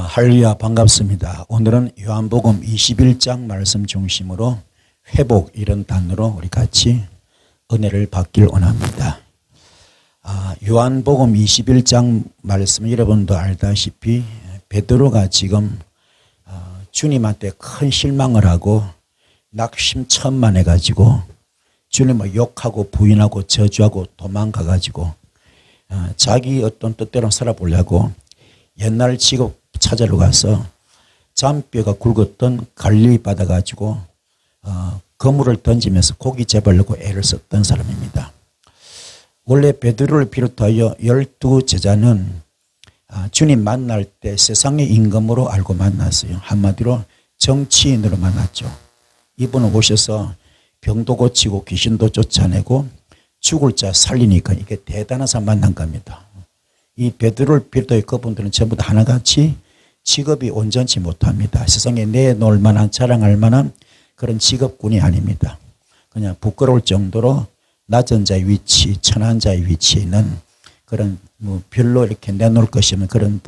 할렐루야, 반갑습니다. 오늘은 요한복음 21장 말씀 중심으로 회복 이런 단어로 우리 같이 은혜를 받길 원합니다. 요한복음 21장 말씀 여러분도 알다시피 베드로가 지금 주님한테 큰 실망을 하고 낙심천만해 가지고 주님을 욕하고 부인하고 저주하고 도망가 가지고 자기 어떤 뜻대로 살아보려고 옛날 직업 찾으러 가서 잔뼈가 굵었던 갈릴리 받아 가지고 그물을 던지면서 고기 잡으려고 애를 썼던 사람입니다. 원래 베드로를 비롯하여 12 제자는 주님 만날 때 세상의 임금으로 알고 만났어요. 한마디로 정치인으로 만났죠. 이분은 오셔서 병도 고치고 귀신도 쫓아내고 죽을 자 살리니까 이게 대단한 사람 만난 겁니다. 이 베드로를 비롯하여 그분들은 전부 다 하나같이 직업이 온전치 못합니다. 세상에 내놓을 만한 자랑할 만한 그런 직업군이 아닙니다. 그냥 부끄러울 정도로 낮은 자의 위치, 천한 자의 위치에 있는 그런 별로 이렇게 내놓을 것이 없는 그런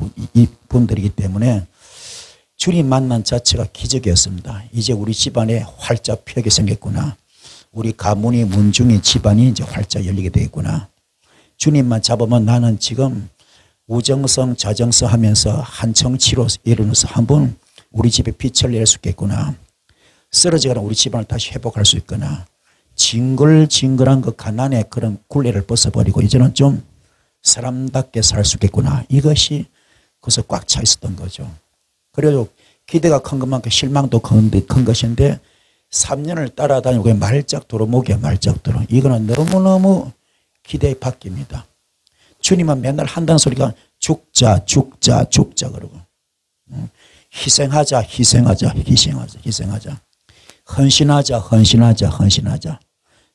분들이기 때문에 주님 만난 자체가 기적이었습니다. 이제 우리 집안에 활짝 피하게 생겼구나. 우리 가문이 문중이 집안이 이제 활짝 열리게 되겠구나. 주님만 잡으면 나는 지금 우정성 자정성 하면서 한 정치로 일어나서 한번 우리 집에 빛을 낼 수 있겠구나. 쓰러져가는 우리 집안을 다시 회복할 수 있거나 징글징글한 그 가난의 그런 굴레를 벗어버리고 이제는 좀 사람답게 살 수 있겠구나. 이것이 그래서 꽉 차 있었던 거죠. 그래도 기대가 큰 것만큼 실망도 큰 것인데 3년을 따라다니고 말짝도로 목에 말짝도로 이거는 너무너무 기대에 바뀝니다. 주님은 맨날 한다는 소리가 죽자 죽자 죽자 그러고 희생하자 희생하자 희생하자 희생하자 헌신하자 헌신하자 헌신하자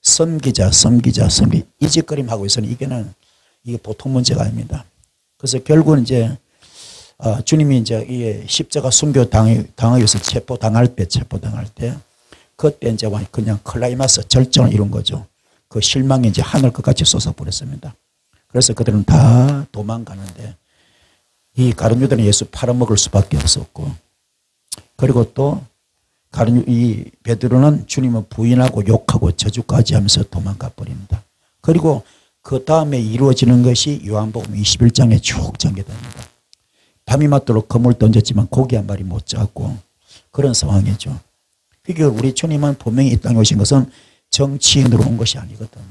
섬기자 섬기자 섬기 이 짓거림 하고 있으니 이게 보통 문제가 아닙니다. 그래서 결국은 이제 주님이 이제 이 십자가 순교 당하기 위해서 체포당할 때 그때 이제 그냥 클라이마스 절정을 이룬 거죠. 그 실망이 이제 하늘 끝까지 쏟아버렸습니다. 그래서 그들은 다 도망가는데 이 가룟 유다는 예수 팔아먹을 수밖에 없었고 그리고 또 이 베드로는 주님을 부인하고 욕하고 저주까지 하면서 도망가 버립니다. 그리고 그 다음에 이루어지는 것이 요한복음 21장에 쭉 전개됩니다. 밤이 맞도록 그물 던졌지만 고기 한 마리 못 잡고 그런 상황이죠. 그러니까 우리 주님은 분명히 이 땅에 오신 것은 정치인으로 온 것이 아니거든요.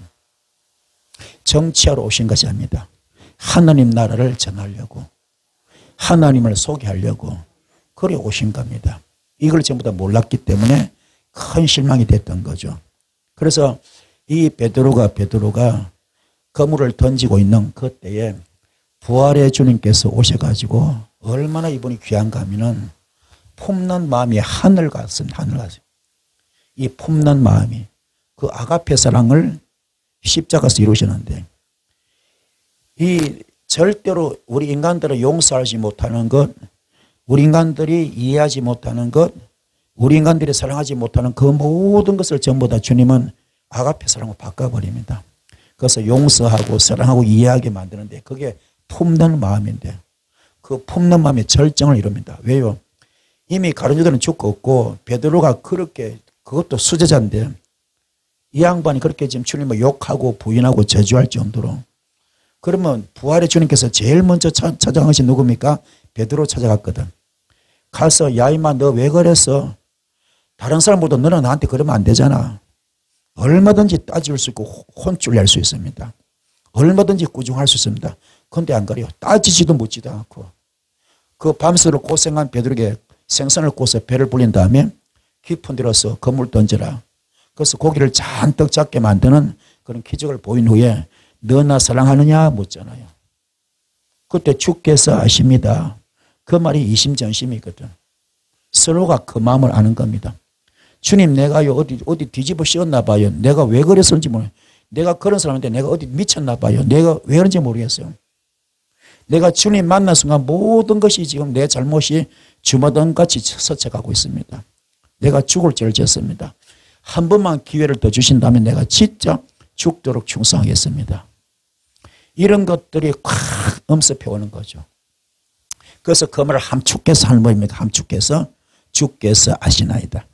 정치하러 오신 것이 아닙니다. 하나님 나라를 전하려고 하나님을 소개하려고 그래 오신 겁니다. 이걸 전부 다 몰랐기 때문에 큰 실망이 됐던 거죠. 그래서 이 베드로가 그물을 던지고 있는 그때에 부활의 주님께서 오셔가지고 얼마나 이분이 귀한가 하면은 품는 마음이 하늘 같습니다. 하늘 같습니다. 이 품는 마음이 그 아가페 사랑을 십자가에서 이루셨는데 이 절대로 우리 인간들을 용서하지 못하는 것, 우리 인간들이 이해하지 못하는 것, 우리 인간들이 사랑하지 못하는 그 모든 것을 전부 다 주님은 아가페 사랑으로 바꿔버립니다. 그래서 용서하고 사랑하고 이해하게 만드는데 그게 품는 마음인데 그 품는 마음의 절정을 이룹니다. 왜요? 이미 가룟 유다는 죽고 없고 베드로가 그렇게 그것도 수제자인데 이 양반이 그렇게 지금 주님을 욕하고 부인하고 저주할 정도로 그러면 부활의 주님께서 제일 먼저 찾아간 것이 누굽니까? 베드로 찾아갔거든. 가서 야 임마 너 왜 그랬어? 다른 사람보다 너는 나한테 그러면 안 되잖아. 얼마든지 따질 수 있고 혼쭐 낼 수 있습니다. 얼마든지 꾸중할 수 있습니다. 그런데 안 그래요. 따지지도 묻지도 않고 그 밤새도록 고생한 베드로에게 생선을 구워서 배를 불린 다음에 깊은 데로서 그물 던져라. 그래서 고기를 잔뜩 잡게 만드는 그런 기적을 보인 후에 너 나 사랑하느냐 묻잖아요. 그때 주께서 아십니다. 그 말이 이심전심이거든. 서로가 그 마음을 아는 겁니다. 주님 내가요 어디 뒤집어 씌웠나 봐요. 내가 왜 그랬는지 모르겠어요. 내가 그런 사람인데 내가 어디 미쳤나 봐요. 내가 왜 그런지 모르겠어요. 내가 주님 만난 순간 모든 것이 지금 내 잘못이 주마등같이 스쳐가고 있습니다. 내가 죽을 죄를 지었습니다. 한 번만 기회를 더 주신다면 내가 진짜 죽도록 충성하겠습니다. 이런 것들이 콱 엄습해 오는 거죠. 그래서 그 말을 함축해서 하는 법입니다. 함축해서 주께서 아시나이다.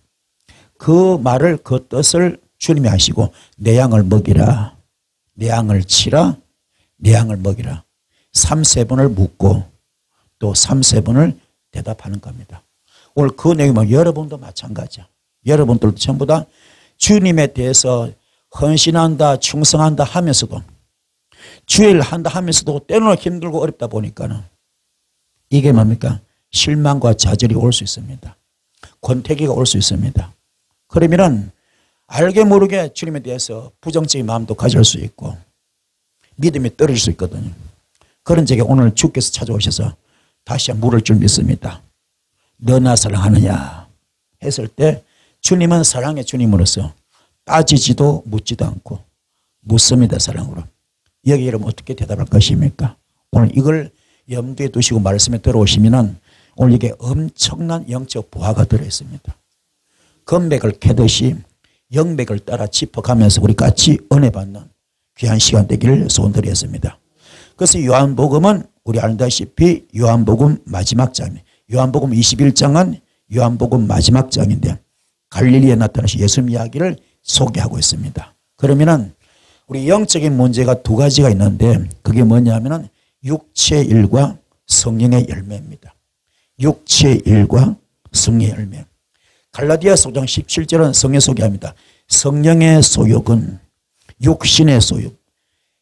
그 말을 그 뜻을 주님이 하시고 내 양을 먹이라. 내 양을 치라. 내 양을 먹이라. 3-4번을 묻고 또 3-4번을 대답하는 겁니다. 오늘 그 내용은 여러분도 마찬가지야. 여러분들도 전부 다 주님에 대해서 헌신한다 충성한다 하면서도 주일 한다 하면서도 때로는 힘들고 어렵다 보니까는 이게 뭡니까? 실망과 좌절이 올 수 있습니다. 권태기가 올 수 있습니다. 그러면은 알게 모르게 주님에 대해서 부정적인 마음도 가질 수 있고 믿음이 떨어질 수 있거든요. 그런 적에 오늘 주께서 찾아오셔서 다시 물을 줄 믿습니다. 너나 사랑하느냐 했을 때 주님은 사랑의 주님으로서 따지지도 묻지도 않고 묻습니다. 사랑으로. 여기 여러분 어떻게 대답할 것입니까? 오늘 이걸 염두에 두시고 말씀에 들어오시면 오늘 이게 엄청난 영적 부하가 들어있습니다. 금맥을 캐듯이 영맥을 따라 짚어가면서 우리 같이 은혜 받는 귀한 시간 되기를 소원드렸습니다. 그래서 요한복음은 우리 알다시피 요한복음 마지막 장입니다. 요한복음 21장은 요한복음 마지막 장인데 갈릴리에 나타나신 예수님 이야기를 소개하고 있습니다. 그러면은 우리 영적인 문제가 두 가지가 있는데 그게 뭐냐면은 육체의 일과 성령의 열매입니다. 육체의 일과 성령의 열매. 갈라디아서 5장 17절은 성령 소개합니다. 성령의 소욕은 육신의 소욕.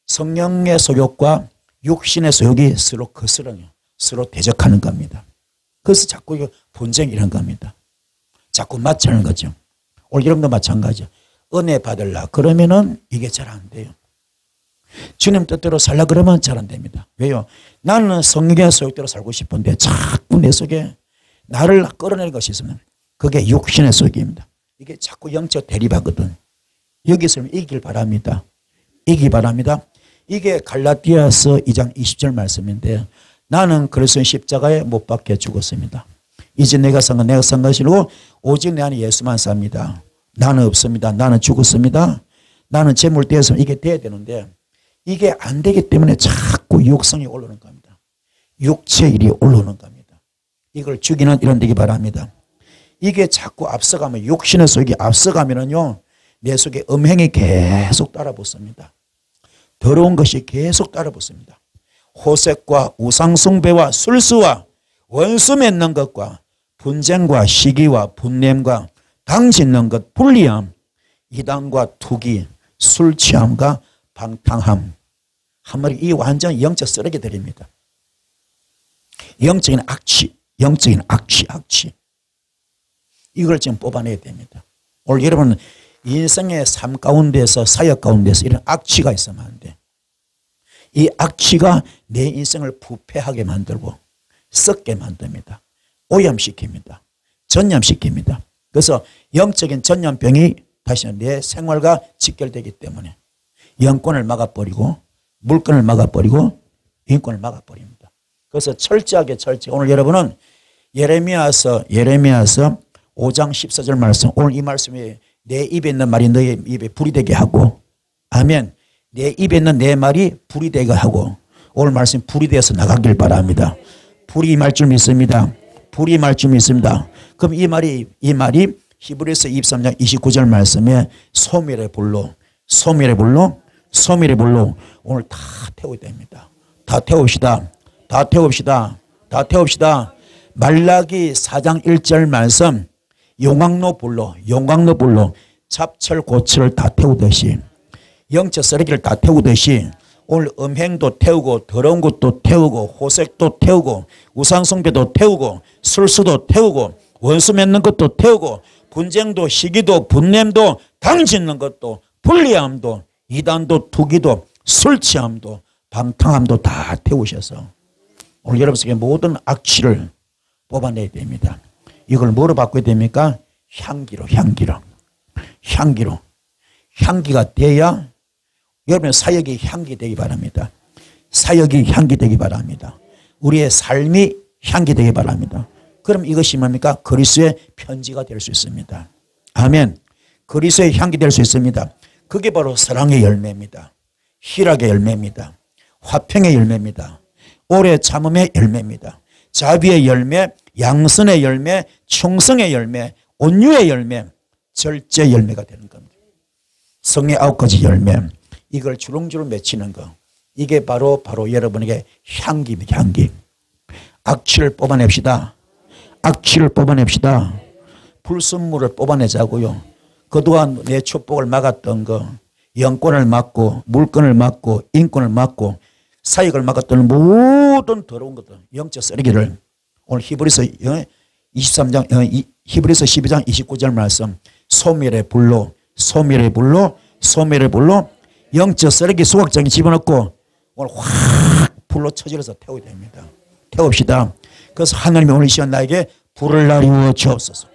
성령의 소욕과 육신의 소욕이 서로 거스르며 서로 대적하는 겁니다. 그래서 자꾸 이거 분쟁이 일어난 겁니다. 자꾸 맞추는 거죠. 오늘 여러분도 마찬가지죠. 은혜 받으려 그러면은 이게 잘 안 돼요. 주님 뜻대로 살라 그러면 잘 안 됩니다. 왜요? 나는 성령의 소욕대로 살고 싶은데 자꾸 내 속에 나를 끌어내는 것이 있으면 그게 육신의 소욕입니다. 이게 자꾸 영적 대립하거든. 여기서 이길 바랍니다. 이기 바랍니다. 이게 갈라디아서 2장 20절 말씀인데 나는 그리스도의 십자가에 못 박혀 죽었습니다. 이제 내가 산 것이고 오직 내 안에 예수만 삽니다. 나는 없습니다. 나는 죽었습니다. 나는 재물 되었으면 이게 돼야 되는데 이게 안 되기 때문에 자꾸 육성이 올라오는 겁니다. 육체 일이 올라오는 겁니다. 이걸 죽이는 이런 되기 바랍니다. 이게 자꾸 앞서가면 육신의 속이 앞서가면은요 내 속에 음행이 계속 따라붙습니다. 더러운 것이 계속 따라붙습니다. 호색과 우상숭배와 술수와 원수 맺는 것과 분쟁과 시기와 분냄과 당 짓는 것, 불리함, 이단과 투기, 술 취함과 방탕함. 한마디 이 완전 영적 쓰레기 들입니다. 영적인 악취, 영적인 악취. 이걸 지금 뽑아내야 됩니다. 오늘 여러분은 인생의 삶 가운데서 사역 가운데서 이런 악취가 있으면 안 돼. 이 악취가 내 인생을 부패하게 만들고 썩게 만듭니다. 오염시킵니다. 전염시킵니다. 그래서 영적인 전염병이 다시 내 생활과 직결되기 때문에 영권을 막아버리고 물건을 막아버리고 인권을 막아버립니다. 그래서 철저하게 오늘 여러분은 예레미야서 5장 14절 말씀 오늘 이 말씀이 내 입에 있는 말이 너의 입에 불이 되게 하고 아멘. 내 입에 있는 내 말이 불이 되게 하고 오늘 말씀 불이 되어서 나가길 바랍니다. 불이 임할 줄 믿습니다. 불이 임할 줄 믿습니다. 그럼 이 말이 히브리서 23장 29절 말씀에 소멸의 불로 오늘 다 태워야 됩니다. 다 태웁시다. 말라기 4장 1절 말씀 용광로 불로 잡철고철을 다 태우듯이 영적 쓰레기를 다 태우듯이 오늘 음행도 태우고 더러운 것도 태우고 호색도 태우고 우상숭배도 태우고 술수도 태우고 원수 맺는 것도 태우고 분쟁도 시기도 분냄도 당짓는 것도 불리함도 이단도 투기도 술취함도 방탕함도 다 태우셔서 오늘 여러분 속에 모든 악취를 뽑아내야 됩니다. 이걸 뭐로 바꿔야 됩니까? 향기가 돼야 여러분의 사역이 향기 되기 바랍니다. 우리의 삶이 향기 되기 바랍니다. 그럼 이것이 뭡니까? 그리스도의 편지가 될 수 있습니다. 아멘. 그리스도의 향기 될 수 있습니다. 그게 바로 사랑의 열매입니다. 희락의 열매입니다. 화평의 열매입니다. 오래 참음의 열매입니다. 자비의 열매, 양선의 열매, 충성의 열매, 온유의 열매, 절제 열매가 되는 겁니다. 성의 9가지 열매, 이걸 주렁주렁 맺히는 거, 이게 바로 여러분에게 향기입니다. 향기. 악취를 뽑아냅시다. 악취를 뽑아냅시다. 불순물을 뽑아내자고요. 그동안 내 축복을 막았던 거, 영권을 막고 물권을 막고 인권을 막고 사역을 막았던 모든 더러운 것들, 영적 쓰레기를 오늘 히브리서 23장 히브리서 12장 29절 말씀, 소멸의 불로 영적 쓰레기 소각장에 집어넣고 오늘 확 불로 쳐질러서 태워야 됩니다. 태웁시다. 그래서 하나님이 오늘 이 시간 나에게 불을 나리워 주옵소서.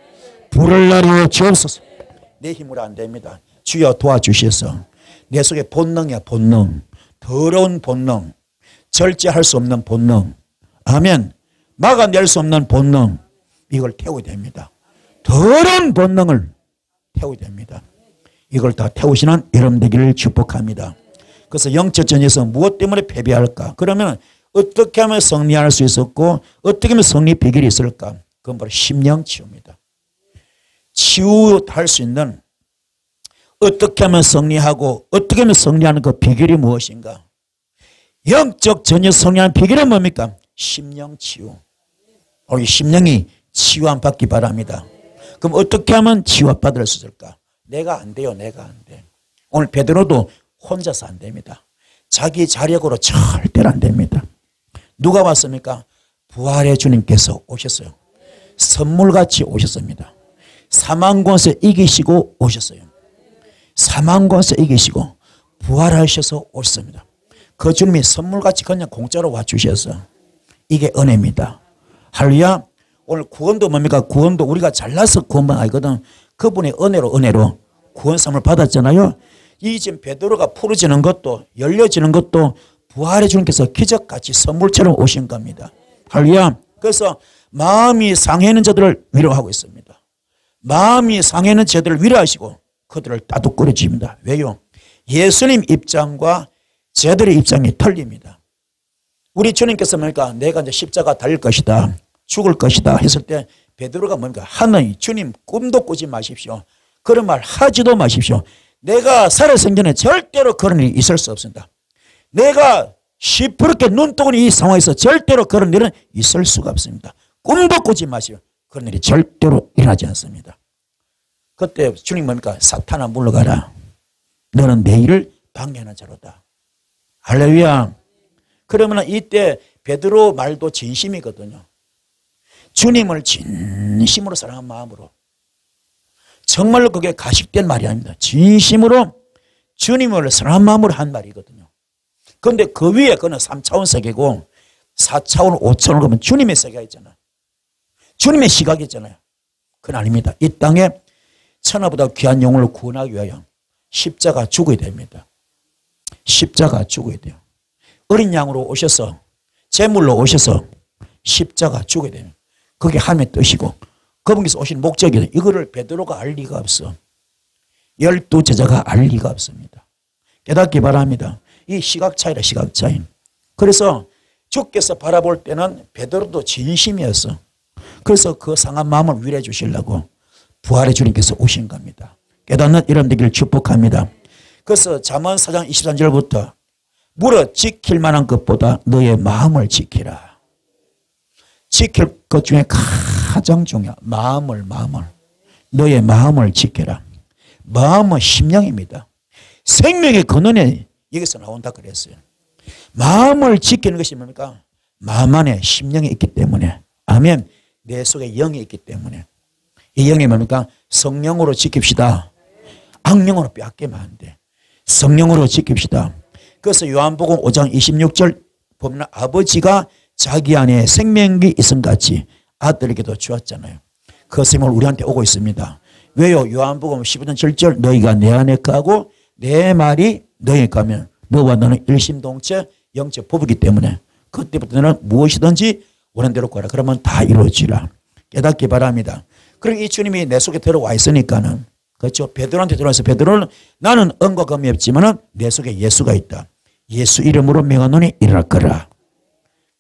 불을 나리워 주옵소서. 내 힘으로 안 됩니다. 주여 도와주셔서 내 속에 본능이야. 본능, 더러운 본능, 절제할 수 없는 본능, 아멘, 막아낼 수 없는 본능, 이걸 태워야 됩니다. 더러운 본능을 태워야 됩니다. 이걸 다 태우시는 여러분 되기를 축복합니다. 그래서 영적 전에서 무엇 때문에 패배할까? 그러면 어떻게 하면 승리할 수 있었고 어떻게 하면 승리 비결이 있을까? 그건 바로 심령 치유입니다. 치유할 수 있는, 어떻게 하면 승리하고 어떻게 하면 승리하는 그 비결이 무엇인가? 영적 전혀 승리하는 비결은 뭡니까? 심령 치유. 우리 심령이 치유함 받기 바랍니다. 그럼 어떻게 하면 치유받을 수 있을까? 내가 안 돼요. 내가 안 돼. 오늘 베드로도 혼자서 안 됩니다. 자기 자력으로 절대로 안 됩니다. 누가 왔습니까? 부활의 주님께서 오셨어요. 선물같이 오셨습니다. 사망권세 이기시고 오셨어요. 사망권세 이기시고 부활하셔서 오셨습니다. 그 주님이 선물같이 그냥 공짜로 와주셔서 이게 은혜입니다. 할렐루야. 오늘 구원도 뭡니까? 구원도 우리가 잘나서 구원만 아니거든. 그분의 은혜로 구원함을 받았잖아요. 이 지금 베드로가 풀어지는 것도 열려지는 것도 부활의 주님께서 기적같이 선물처럼 오신 겁니다. 할렐루야. 그래서 마음이 상해있는 자들을 위로하고 있습니다. 마음이 상해있는 자들을 위로하시고 그들을 따뜻거려 주십니다. 왜요? 예수님 입장과 제들의 입장이 틀립니다. 우리 주님께서 뭡니까? 내가 이제 십자가 달릴 것이다, 죽을 것이다 했을 때 베드로가 뭡니까? 하나님, 주님 꿈도 꾸지 마십시오. 그런 말 하지도 마십시오. 내가 살아생전에 절대로 그런 일이 있을 수 없습니다. 내가 시퍼렇게 눈 뜨고 이 상황에서 절대로 그런 일은 있을 수가 없습니다. 꿈도 꾸지 마십시오. 그런 일이 절대로 일어나지 않습니다. 그때 주님 뭡니까? 사탄아 물러가라. 너는 내 일을 방해하는 자로다. 할렐루야. 그러면 이때 베드로 말도 진심이거든요. 주님을 진심으로 사랑한 마음으로, 정말로 그게 가식된 말이 아닙니다. 진심으로 주님을 사랑한 마음으로 한 말이거든요. 그런데 그 위에 그는 3차원 세계고 4차원, 5차원 그러면 주님의 세계가 있잖아요. 주님의 시각이 있잖아요. 그건 아닙니다. 이 땅에 천하보다 귀한 영혼을 구원하기 위하여 십자가 죽어야 됩니다. 십자가 죽어야 돼요. 어린 양으로 오셔서, 제물로 오셔서 십자가 죽어야 돼요. 그게 하나님의 뜻이고 그분께서 오신 목적이에요. 이거를 베드로가 알 리가 없어. 12 제자가 알 리가 없습니다. 깨닫기 바랍니다. 이 시각 차이라, 시각 차이. 그래서 주께서 바라볼 때는 베드로도 진심이었어. 그래서 그 상한 마음을 위로해 주시려고 부활의 주님께서 오신 겁니다. 깨닫는 이런 되기를 축복합니다. 그래서 잠언 4장 23절부터 물어 지킬 만한 것보다 너의 마음을 지키라. 지킬 것 중에 가장 중요한 마음을 너의 마음을 지켜라. 마음은 심령입니다. 생명의 근원에 여기서 나온다 그랬어요. 마음을 지키는 것이 뭡니까? 마음 안에 심령이 있기 때문에, 아멘, 내 속에 영이 있기 때문에. 이 영이 뭡니까? 성령으로 지킵시다. 악령으로 빼앗기면 안 돼. 성령으로 지킵시다. 그래서 요한복음 5장 26절 보면 아버지가 자기 안에 생명이 있음 같이 아들에게도 주었잖아요. 그 생명을 우리한테 오고 있습니다. 왜요? 요한복음 15장 7절 너희가 내 안에 거하고 내 말이 너희에 거하면 너와 너는 일심동체 영적 부부이기 때문에 그때부터 너는 무엇이든지 원하는 대로 구하라. 그러면 다 이루어지라. 깨닫기 바랍니다. 그리고 이 주님이 내 속에 들어와 있으니까는, 그렇죠? 베드로한테 들어와서 베드로는 나는 은과 금이 없지만은 내 속에 예수가 있다. 예수 이름으로 명하노니 일어날 거라.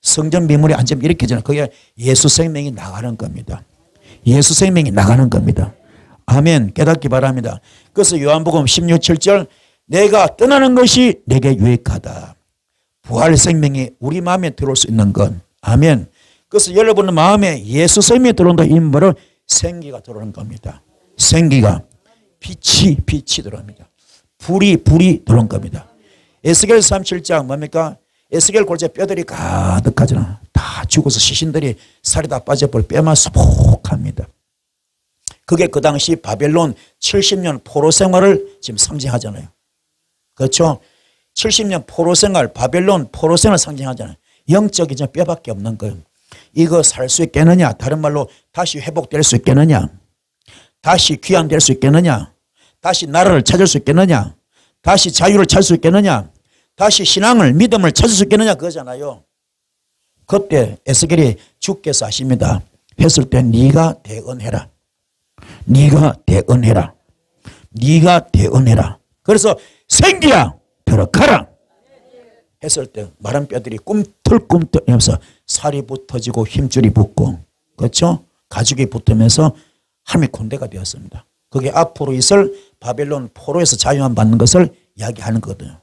성전 미물이 앉으면 이렇게 되잖아요. 그게 예수 생명이 나가는 겁니다. 예수 생명이 나가는 겁니다. 아멘. 깨닫기 바랍니다. 그래서 요한복음 16, 7절 내가 떠나는 것이 내게 유익하다. 부활 생명이 우리 마음에 들어올 수 있는 건. 아멘. 그래서 여러분의 마음에 예수 생명이 들어온다. 이 말은 생기가 들어오는 겁니다. 생기가. 빛이 들어옵니다. 불이 들어온 겁니다. 에스겔 37장 뭡니까? 에스겔 골짜기 뼈들이 가득하잖아. 다 죽어서 시신들이 살이 다 빠져버려 뼈만 수북합니다. 그게 그 당시 바벨론 70년 포로 생활을 지금 상징하잖아요. 그렇죠? 70년 포로 생활, 바벨론 포로 생활 상징하잖아요. 영적인 뼈밖에 없는 거예요. 이거 살 수 있겠느냐? 다른 말로 다시 회복될 수 있겠느냐? 다시 귀환될 수 있겠느냐? 다시 나라를 찾을 수 있겠느냐? 다시 자유를 찾을 수 있겠느냐? 다시 신앙을 믿음을 찾을 수 있겠느냐? 그거잖아요. 그때 에스겔이 주께서 하십니다. 했을 때 네가 대언해라. 네가 대언해라. 네가 대언해라. 그래서 생기야 들어가라 했을 때 마른 뼈들이 꿈틀꿈틀 하면서 살이 붙어지고 힘줄이 붙고 그렇죠? 가죽이 붙으면서 하나님의 군대가 되었습니다. 그게 앞으로 있을 바벨론 포로에서 자유함 받는 것을 이야기하는 거거든요.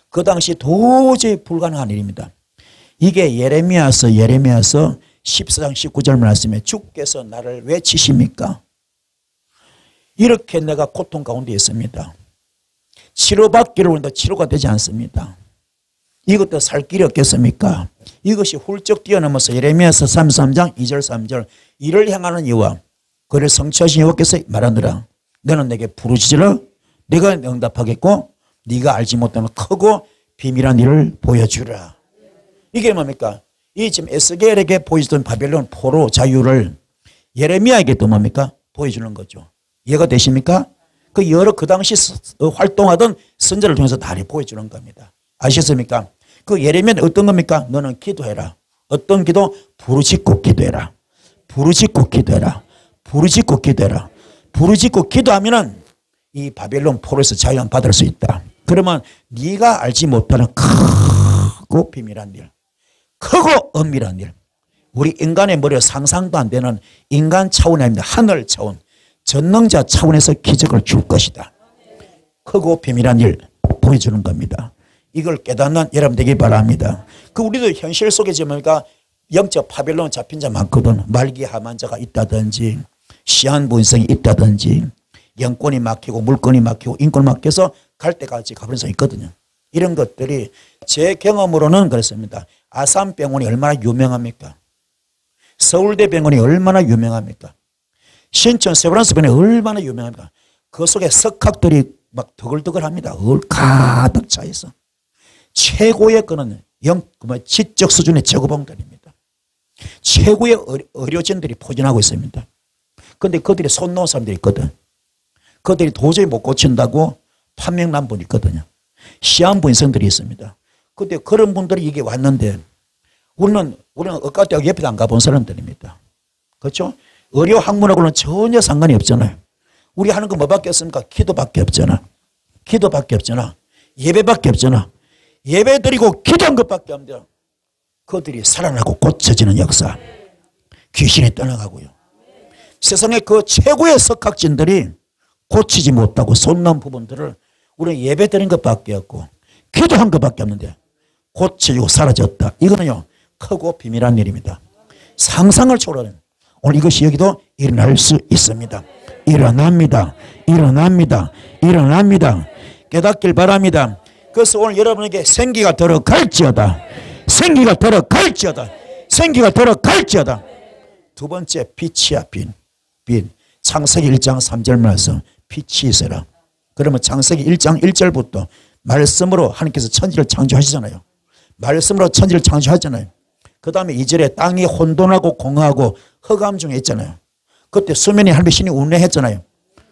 그 당시 도저히 불가능한 일입니다. 이게 예레미야서 14장 19절 말씀에 주께서 나를 왜 치십니까? 이렇게 내가 고통 가운데 있습니다. 치료받기를 원해도 치료가 되지 않습니다. 이것도 살 길이 없겠습니까? 이것이 훌쩍 뛰어넘어서 예레미야서 33장 2절 3절 이를 향하는 이와 그를 성취하신 여호와께서 말하느라 너는 내게 부르짖으라 내가 응답하겠고 네가 알지 못하는 크고 비밀한 일을 보여주라. 이게 뭡니까? 이 지금 에스겔에게 보여주던 바벨론 포로 자유를 예레미야에게 또 뭡니까? 보여주는 거죠. 이해가 되십니까? 그 여러 그 당시 활동하던 선자를 통해서 다 보여주는 겁니다. 아시겠습니까? 그 예레미야는 어떤 겁니까? 너는 기도해라. 어떤 기도? 부르짖고 기도해라. 부르짖고 기도해라. 부르짖고 기도해라. 부르짖고 기도하면은 이 바벨론 포로에서 자유함 받을 수 있다. 그러면 네가 알지 못하는 크고 비밀한 일, 크고 엄밀한 일, 우리 인간의 머리에 상상도 안 되는 인간 차원이 아닙니다. 하늘 차원, 전능자 차원에서 기적을 줄 것이다. 크고 비밀한 일 보여주는 겁니다. 이걸 깨닫는 여러분 되기 바랍니다. 그 우리도 현실 속에 뭡니까? 영적 바벨론 잡힌 자 많거든. 말기 하만자가 있다든지 시한부인성이 있다든지 영권이 막히고 물건이 막히고 인권이 막혀서 갈 때까지 가버린 사람이 있거든요. 이런 것들이 제 경험으로는 그렇습니다. 아산병원이 얼마나 유명합니까? 서울대 병원이 얼마나 유명합니까? 신천 세브란스 병원이 얼마나 유명합니까? 그 속에 석학들이 막 더글더글합니다. 가득 차 있어. 최고의 거는 지적 수준의 제고봉들입니다. 최고의 의료진들이 포진하고 있습니다. 그런데 그들이 손 놓은 사람들이 있거든. 그들이 도저히 못 고친다고 판명난 분이 있거든요. 시한부인성들이 있습니다. 그런데 그런 분들이 이게 왔는데 우리는 의과대학 옆에도 안 가본 사람들입니다. 그렇죠? 의료 학문하고는 전혀 상관이 없잖아요. 우리 하는 거 뭐밖에 없습니까? 기도밖에 없잖아. 기도밖에 없잖아. 예배밖에 없잖아. 예배 드리고 기도한 것밖에 없는데 그들이 살아나고 고쳐지는 역사. 귀신이 떠나가고요. 세상에 그 최고의 석학진들이 고치지 못하고 손 놓은 부분들을 우리는 예배 드린 것밖에 없고 기도한 것밖에 없는데 고쳐지고 사라졌다. 이거는요 크고 비밀한 일입니다. 상상을 초월하는 오늘 이것이 여기도 일어날 수 있습니다. 일어납니다. 일어납니다. 일어납니다. 깨닫길 바랍니다. 그래서 오늘 여러분에게 생기가 들어갈지어다. 생기가 들어갈지어다. 생기가 들어갈지어다. 두 번째 빛이야. 빛. 창세기 1장 3절 말씀 빛이 있어라. 그러면 창세기 1장 1절부터 말씀으로 하나님께서 천지를 창조하시잖아요. 말씀으로 천지를 창조하잖아요. 그 다음에 2절에 땅이 혼돈하고 공허하고 흑암 중에 있잖아요. 그때 수면에 하나님의 신이 운행했잖아요.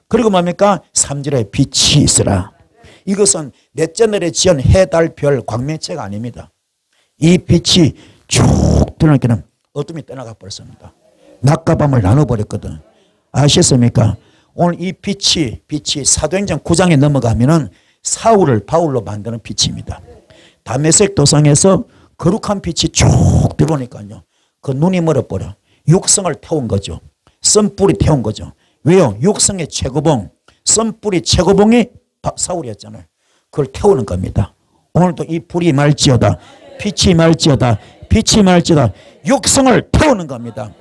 그리고 뭡니까? 3절에 빛이 있으라. 이것은 넷째 날에 지은 해, 달, 별, 광명체가 아닙니다. 이 빛이 쭉 드러나기는 어둠이 떠나가 버렸습니다. 낮과 밤을 나눠버렸거든. 아시겠습니까? 오늘 이 빛이 사도행전 9장에 넘어가면은 사울을 바울로 만드는 빛입니다. 다메섹 도상에서 거룩한 빛이 쭉 들어오니까요. 그 눈이 멀어버려. 육성을 태운 거죠. 썬불이 태운 거죠. 왜요? 육성의 최고봉, 썬불이 최고봉이 사울이었잖아요. 그걸 태우는 겁니다. 오늘도 이 불이 말지어다, 빛이 말지어다, 빛이 말지어다. 육성을 태우는 겁니다.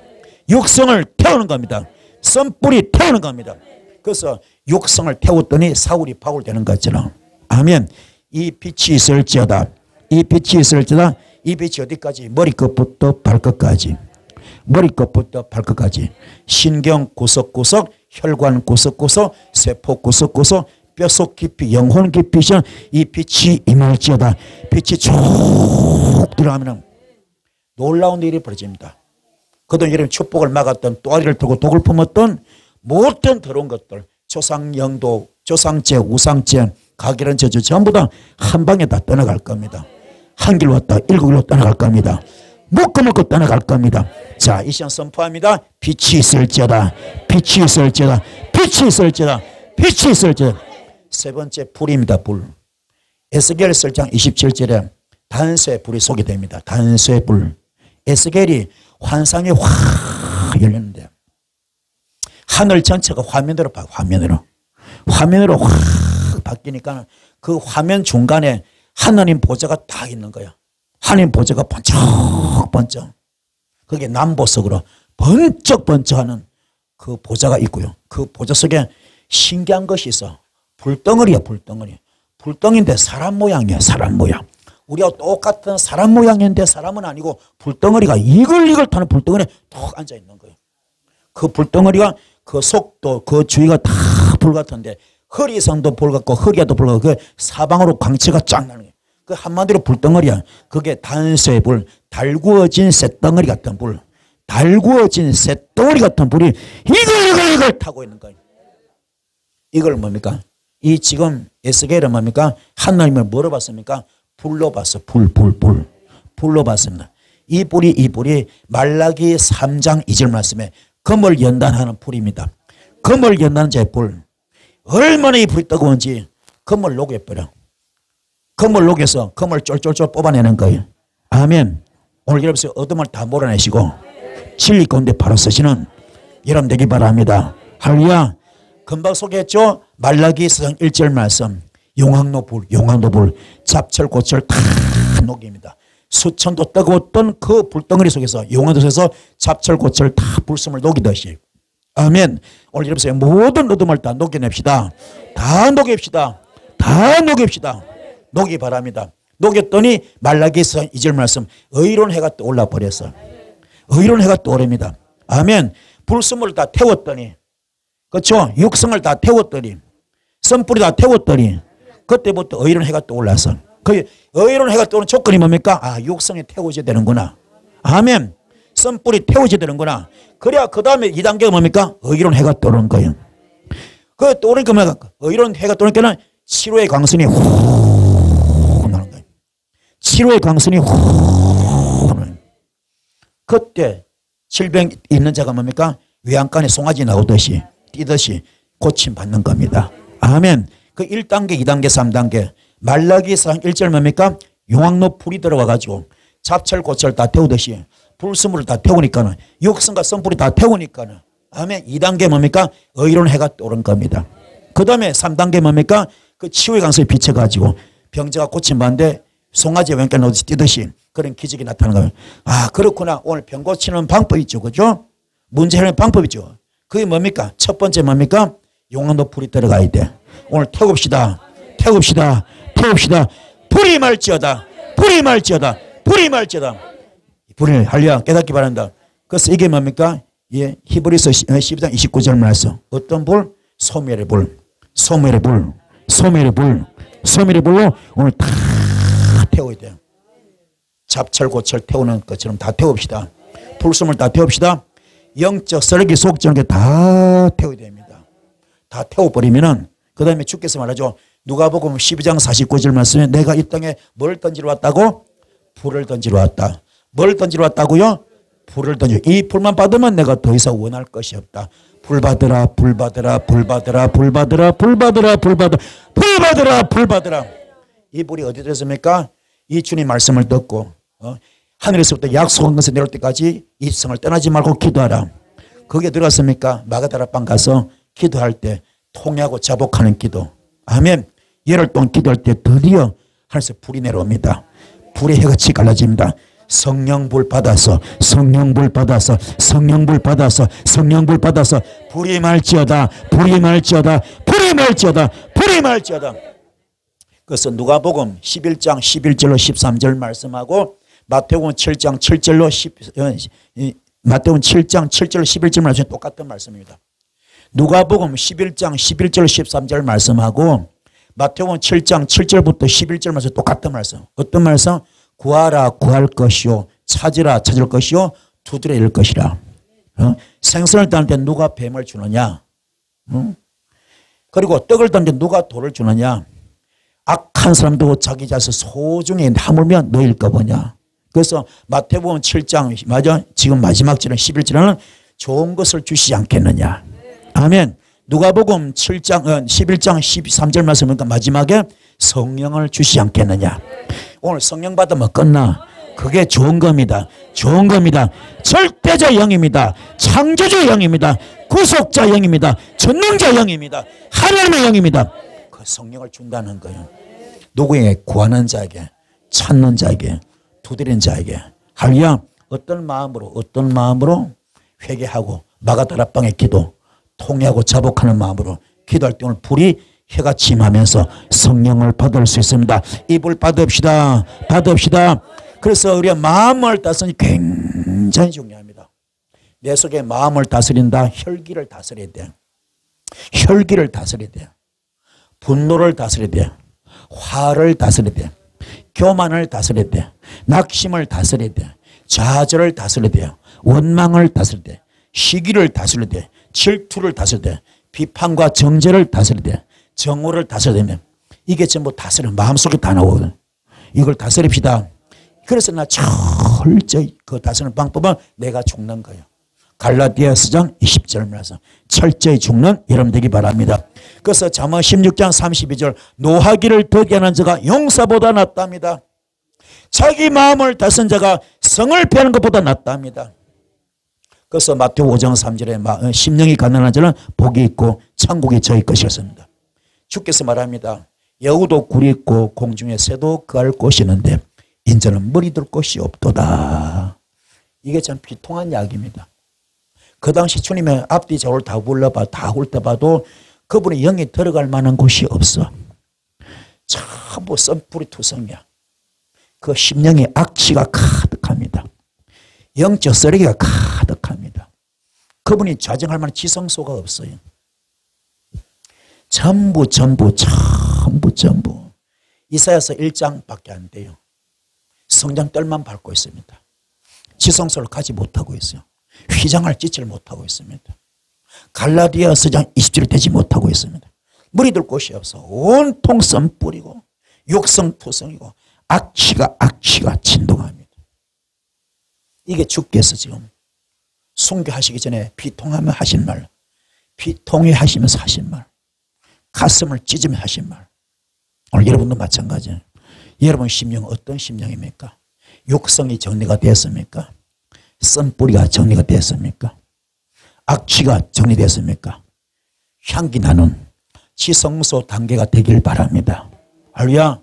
육성을 태우는 겁니다. 썬불이 태우는 겁니다. 그래서 육성을 태웠더니 사울이 바울 되는 것처럼. 아멘. 이 빛이 있을지어다, 이 빛이 있을지어다. 이 빛이 어디까지? 머리끝부터 발끝까지. 머리끝부터 발끝까지. 신경 구석구석, 혈관 구석구석, 세포 구석구석, 뼛속 깊이, 영혼 깊이 이 빛이 임할지어다. 빛이 쭉 들어가면 놀라운 일이 벌어집니다. 그동안 여러분 축복을 막았던, 또아리를 들고 독을 품었던 모든 더러운 것들, 조상영도, 조상죄, 우상죄, 가결한 저주 전부 다 한 방에 다 떠나갈 겁니다. 한 길로 왔다 7길로 떠나갈 겁니다. 묶어먹고 떠나갈 겁니다. 자, 이 시간 선포합니다. 빛이 있을지어다, 빛이 있을지어다, 빛이 있을지어다, 빛이 있을지어다. 세 번째 불입니다. 불. 에스겔 1장 27절에 단수의 불이 소개됩니다. 단수의 불. 에스겔이 환상이 확 열렸는데 하늘 전체가 화면으로 봐. 화면으로 확 바뀌니까 그 화면 중간에 하나님 보좌가 딱 있는 거야. 하나님 보좌가 번쩍번쩍. 그게 남보석으로 번쩍번쩍하는 그 보좌가 있고요. 그 보좌 속에 신기한 것이 있어. 불덩어리야, 불덩어리. 불덩인데 사람 모양이야, 사람 모양. 우리와 똑같은 사람 모양인데 사람은 아니고 불덩어리가 이글이글 타는 불덩어리에 톡 앉아 있는 거예요. 그 불덩어리가 그 속도, 그 주위가 다 불 같은데 허리선도 불 같고 허리에도 불 같고 그 사방으로 광채가 쫙 나는 거예요. 그 한마디로 불덩어리야. 그게 단수의 불, 달구어진 쇳덩어리 같은 불, 달구어진 쇳덩어리 같은 불이 이글 타고 있는 거예요. 이걸 뭡니까? 이 지금 에스겔은 뭡니까? 하나님을 뭐로 봤습니까? 불로 봤어. 불로 봤습니다. 이 불이 말라기 3장 2절 말씀에 금을 연단하는 불입니다. 금을 연단하는 제 불. 얼마나 이 불이 뜨거운지 금을 녹여버려. 금을 녹여서 금을 쫄쫄쫄 뽑아내는 거예요. 아멘. 오늘 여러분 어둠을 다 몰아내시고 진리 가운데 바로 서시는 여러분 되기 바랍니다. 할렐루야. 금방 소개했죠. 말라기 4장 1절 말씀. 용왕로 불, 잡철고철 다 녹입니다. 수천도 뜨거웠던 그 불덩어리 속에서 용왕로 속에서 잡철고철 다 불숨을 녹이듯이. 아멘. 오늘 여러분 모든 어둠을 다 녹여냅시다. 다 녹입시다. 다 녹입시다. 녹이 바랍니다. 녹였더니 말라기 4장 2절 말씀. 의로운 해가 떠올라 버렸어. 의로운 해가 떠오릅니다. 아멘. 불숨을 다 태웠더니, 그렇죠? 육성을 다 태웠더니, 선불이 다 태웠더니 그때부터 의로운 해가 떠올라서, 그 의로운 해가 떠오르는 조건이 뭡니까? 아, 육성이 태워져야 되는구나. 아멘. 선불이 태워져야 되는구나. 그래야 그 다음에 2단계가 뭡니까? 의로운 해가 떠오르는 거예요. 그 떠오르니까 뭡니까? 의로운 해가 떠오르니까 치료의 광선이 훅 나는 거예요. 치료의 광선이 훅 나는. 그때 질병 있는 자가 뭡니까? 외양간에 송아지 나오듯이 뛰듯이 고침받는 겁니다. 아멘. 그 1단계, 2단계, 3단계. 말라기 4장 1절 뭡니까? 용왕로 불이 들어와 가지고 잡철 고철 다 태우듯이 불수물을 다 태우니까는, 육성과 선불이 다 태우니까는, 아멘. 2단계 뭡니까? 의로운 해가 떠오른 겁니다. 그 다음에 3단계 뭡니까? 그 치유의 강성이 비춰가지고 병자가 고침받는데 송아지 왼쪽 놓듯이 뛰듯이 그런 기적이 나타나는 거예요. 아, 그렇구나. 오늘 병 고치는 방법이 있죠. 그죠? 문제 해결하는 방법이 있죠. 그게 뭡니까? 첫 번째 뭡니까? 용왕로 불이 들어가야 돼. 오늘 태웁시다. 태웁시다. 태웁시다. 불이 말지어다. 불이 말지어다. 불이 말지어다. 불을 할렐루야 깨닫기 바란다. 그래서 이게 뭡니까? 예, 히브리서 12장 29절 말씀. 어떤 불? 소멸의 불. 소멸의 불. 소멸의 불. 소멸의 불로 오늘 다 태워야 돼요. 잡철고철 태우는 것처럼 다 태웁시다. 불숨을 다 태웁시다. 영적 쓰레기 속적인 게 다 태워야 됩니다. 다 태워버리면은 그 다음에 주께서 말하죠. 누가복음 12장 49절 말씀에 내가 이 땅에 뭘 던지러 왔다고? 불을 던지러 왔다. 뭘 던지러 왔다고요? 불을 던지러. 이 불만 받으면 내가 더 이상 원할 것이 없다. 불 받으라, 불 받으라, 불 받으라, 불 받으라, 불 받으라, 불 받으라, 불 받으라, 불 받으라. 이 불이 어디 들었습니까? 이 주님 말씀을 듣고 하늘에서부터 약속한 것을 내려올 때까지 이 성을 떠나지 말고 기도하라. 거기에 들어갔습니까? 마가다라방 가서 기도할 때 통회하고 자복하는 기도. 아멘. 열흘 동안 기도할 때 드디어 하늘에서 불이 내려옵니다. 불의 해같이 갈라집니다. 성령불 받아서 성령불 받아서 성령불 받아서 성령불 받아서 불이 말지어다 불이 말지어다 불이 말지어다 불이 말지어다. 그래서 누가복음 11장 11절로 13절 말씀하고 마태복음 7장 7절로 마태복음 7장 7절로 11절 말씀이 똑같은 말씀입니다. 누가복음 11장 11절로 13절 말씀하고 마태복음 7장 7절부터 11절 말씀 똑같은 말씀. 어떤 말씀? 구하라 구할 것이요 찾으라 찾을 것이요 두드려 열 것이라. 생선을 따는 데 누가 뱀을 주느냐? 그리고 떡을 따는 데 누가 돌을 주느냐? 악한 사람도 자기 자식 소중히 하물며 너일 거보냐. 그래서 마태복음 7장 맞아 지금 마지막 절은 11절은 좋은 것을 주시지 않겠느냐. 아멘. 누가복음 7장 11장 13절 말씀이니까 마지막에 성령을 주시지 않겠느냐. 오늘 성령 받으면 끝나. 그게 좋은 겁니다. 좋은 겁니다. 절대자 영입니다. 창조주 영입니다. 구속자 영입니다. 전능자 영입니다. 하나님의 영입니다. 그 성령을 준다는 거예요. 누구에게? 구하는 자에게, 찾는 자에게, 두드리는 자에게. 할렐루야. 어떤 마음으로 회개하고 마가다라방의 기도, 통회하고 자복하는 마음으로 기도할 때 오늘 불이 해같이 임하면서 성령을 받을 수 있습니다. 이 불 받읍시다. 받읍시다. 그래서 우리가 마음을 다스리는 게 굉장히 중요합니다. 내 속에 마음을 다스린다. 혈기를 다스려야 돼. 혈기를 다스려야 돼. 분노를 다스려야 돼. 화를 다스려야 돼. 교만을 다스려야 돼. 낙심을 다스려야 돼. 좌절을 다스려야 돼요. 원망을 다스려야 돼. 시기를 다스려야 돼. 질투를 다스려야 돼. 비판과 정죄를 다스려야 돼. 정오를 다스려야 되면 이게 전부 다스려 마음속에 다 나오거든. 이걸 다스립시다. 그래서 나 철저히 그 다스리는 방법은 내가 죽는 거예요. 갈라디아서 장 20절 말씀 철저히 죽는 여러분 되기 바랍니다. 그래서 잠언 16장 32절 노하기를 덕이하는 자가 용사보다 낫답니다. 자기 마음을 다스린 자가 성을 피하는 것보다 낫답니다. 그래서 마태복음 5장 3절에 심령이 가난한 자는 복이 있고 천국이 저희 것이었습니다. 주께서 말합니다. 여우도 굴이 있고 공중에 새도 거할 곳이 있는데 인자는 머리 둘 곳이 없도다. 이게 참 비통한 이야기입니다. 그 당시 주님의 앞뒤 좌우를 다 불러봐 다 훑어봐도 그분의 영이 들어갈 만한 곳이 없어. 전부 썬뿌리 투성이야. 그 심령의 악취가 가득합니다. 영적 쓰레기가 가득합니다. 그분이 좌정할 만한 지성소가 없어요. 전부 이사야서 1장밖에 안 돼요. 성장 뜰만 밟고 있습니다. 지성소를 가지 못하고 있어요. 휘장할 짓을 못하고 있습니다. 갈라디아서 장 20절이 되지 못하고 있습니다. 머리 둘 곳이 없어. 온통 썬뿌리고 욕성투성이고 악취가 진동합니다. 이게 주께서 지금 순교하시기 전에 비통하며 하신 말, 비통해 하시면서 하신 말, 가슴을 찢으며 하신 말. 오늘 여러분도 마찬가지예요. 여러분 심령은 어떤 심령입니까? 욕성이 정리가 되었습니까? 썬뿌리가 정리가 되었습니까? 악취가 정리되었습니까? 향기 나는 지성소 단계가 되길 바랍니다. 할렐루야.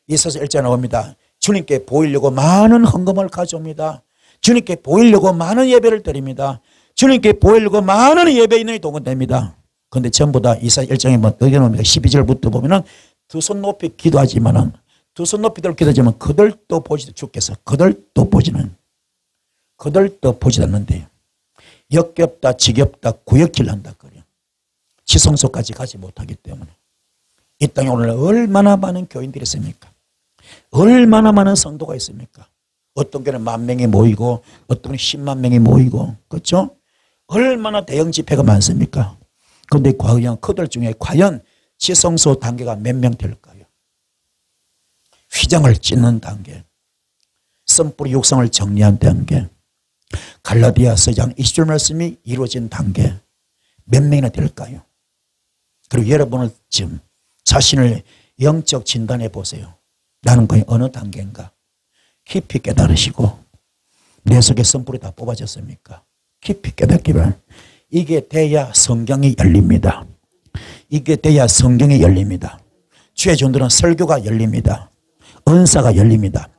이사야서 1장에 나옵니다. 주님께 보이려고 많은 헌금을 가져옵니다. 주님께 보이려고 많은 예배를 드립니다. 주님께 보이려고 많은 예배 인원이 동원됩니다. 그런데 전부 다 이사야 1장에 뭐 어디 나옵니까? 12절부터 보면은 두 손 높이 기도하지만은 두 손 높이 들어 기도하지만 그들도 보지 주께서 그들도 보지는 그들도 보지 않는데요. 역겹다 지겹다 구역질 한다 그래요. 지성소까지 가지 못하기 때문에 이 땅에 오늘 얼마나 많은 교인들이 있습니까? 얼마나 많은 성도가 있습니까? 어떤 교회는 10,000명이 모이고 어떤 교회는 10만 명이 모이고 그렇죠? 얼마나 대형 집회가 많습니까? 그런데 과연 그들 중에 과연 지성소 단계가 몇 명 될까요? 휘장을 찢는 단계, 썬뿌리 육성을 정리한 단계, 갈라디아서 장 20절 말씀이 이루어진 단계 몇 명이나 될까요? 그리고 여러분은 지금 자신을 영적 진단해 보세요. 나는 거의 어느 단계인가? 깊이 깨달으시고 내 속에 선불이 다 뽑아졌습니까? 깊이 깨닫기 바랍니다. 이게 돼야 성경이 열립니다. 이게 돼야 성경이 열립니다. 주의 종들은 설교가 열립니다. 은사가 열립니다.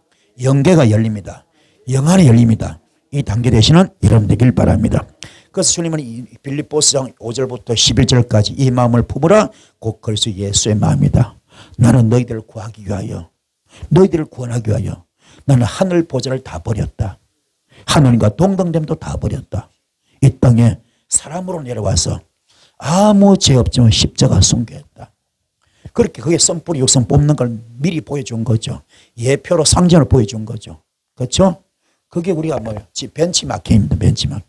영계가 열립니다. 영안이 열립니다. 이 단계 되시는 여러분 되길 바랍니다. 그래서 주님은 빌립보서장 5절부터 11절까지 이 마음을 품으라 곧 그리스도 예수의 마음이다. 나는 너희들을 구하기 위하여 너희들을 구원하기 위하여 나는 하늘 보좌를 다 버렸다. 하나님과 동등됨도 다 버렸다. 이 땅에 사람으로 내려와서 아무 죄 없지만 십자가 순교했다. 그렇게 그게 썸뿌리 육성 뽑는 걸 미리 보여준 거죠. 예표로 상징을 보여준 거죠. 그렇죠? 그게 우리가 뭐예요? 벤치마킹입니다. 벤치마킹.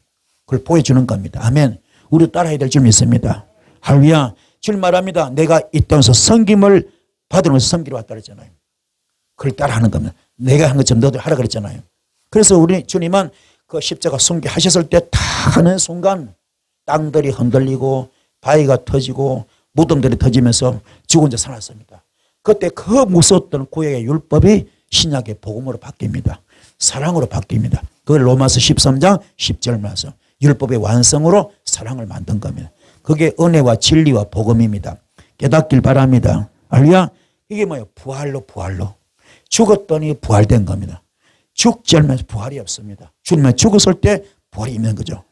그걸 보여주는 겁니다. 아멘. 우리 따라야 될 줄 믿습니다. 할렐루야. 주님 말합니다. 내가 이 땅에서 섬김을 받으면서 섬기러 왔다 그랬잖아요. 그걸 따라하는 겁니다. 내가 한 것처럼 너도 하라 그랬잖아요. 그래서 우리 주님은 그 십자가 순교하셨을 때 다 하는 순간 땅들이 흔들리고 바위가 터지고 무덤들이 터지면서 죽은 자 살았습니다. 그때 그 무서웠던 구약의 율법이 신약의 복음으로 바뀝니다. 사랑으로 바뀝니다. 그걸 로마서 13장 10절 말씀. 율법의 완성으로 사랑을 만든 겁니다. 그게 은혜와 진리와 복음입니다. 깨닫길 바랍니다. 알루야. 이게 뭐예요? 부활로. 죽었더니 부활된 겁니다. 죽지 않으면 부활이 없습니다. 주님은 죽었을 때 부활이 있는 거죠.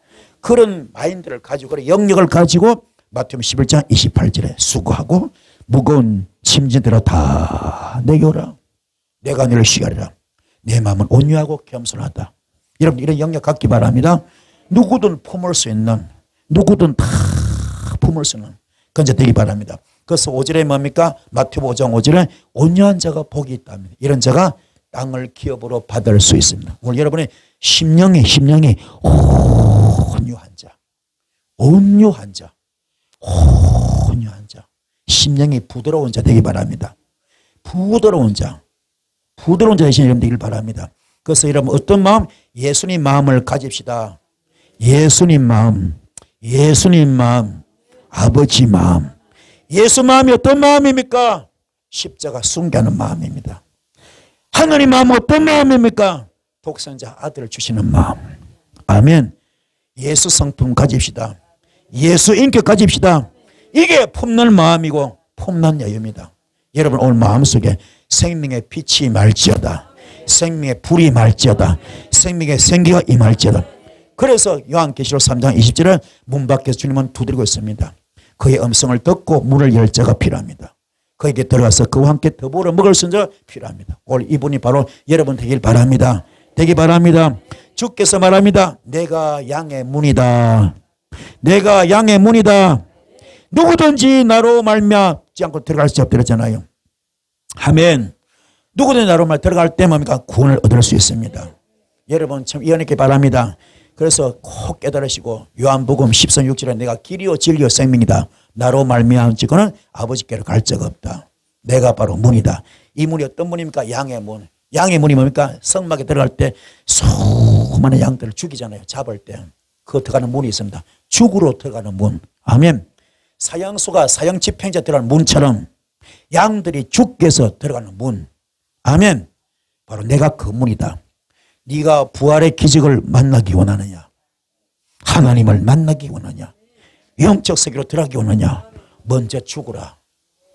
그런 마인드를 가지고 그런 영역을 가지고 마태복음 11장 28절에 수고하고 무거운 짐진들아 다 내게 오라. 내가 너를 쉬게 하리라. 내 마음은 온유하고 겸손하다. 여러분 이런 영역 갖기 바랍니다. 누구든 품을 수 있는 누구든 다 품을 수 있는 그런 자 되기 바랍니다. 그래서 5절에 뭡니까? 마태복음 5장 5절에 온유한 자가 복이 있답니다. 이런 자가 땅을 기업으로 받을 수 있습니다. 오늘 여러분의 심령이 온유한 자 심령이 부드러운 자 되기 바랍니다. 부드러운 자 되신 여러분 되길 바랍니다. 그래서 여러분 어떤 마음? 예수님 마음을 가집시다. 예수님 마음, 아버지 마음. 예수 마음이 어떤 마음입니까? 십자가 순교하는 마음입니다. 하나님 마음은 어떤 마음입니까? 독생자 아들을 주시는 마음. 아멘. 예수 성품 가집시다. 예수 인격 가집시다. 이게 품는 마음이고 품는 여유입니다. 여러분 오늘 마음속에 생명의 빛이 말지어다. 생명의 불이 말지어다. 생명의 생기가 임할지어다. 그래서 요한계시록 3장 20절에 문 밖에서 주님은 두드리고 있습니다. 그의 음성을 듣고 문을 열 자가 필요합니다. 그에게 들어가서 그와 함께 더불어 먹을 수 있는 자가 필요합니다. 오늘 이분이 바로 여러분 되길 바랍니다. 되기 바랍니다. 주께서 말합니다. 내가 양의 문이다. 내가 양의 문이다. 누구든지 나로 말미암지 않고 들어갈 수 없더랬잖아요. 아멘. 누구든지 나로 말 들어갈 때 뭡니까? 구원을 얻을 수 있습니다. 여러분 참 이해하기 바랍니다. 그래서 꼭 깨달으시고 요한복음 10장 6절에 내가 길이요 진리요 생명이다. 나로 말미암지고는 아버지께로 갈 자가 없다. 내가 바로 문이다. 이 문이 어떤 문입니까? 양의 문. 양의 문이 뭡니까? 성막에 들어갈 때 수많은 양들을 죽이잖아요. 잡을 때. 그 들어가는 문이 있습니다. 죽으로 들어가는 문. 아멘. 사형수가 사형 집행자 들어가는 문처럼 양들이 죽게서 들어가는 문. 아멘. 바로 내가 그 문이다. 네가 부활의 기적을 만나기 원하느냐? 하나님을 만나기 원하냐? 영적 세계로 들어가기 원하냐? 먼저 죽으라.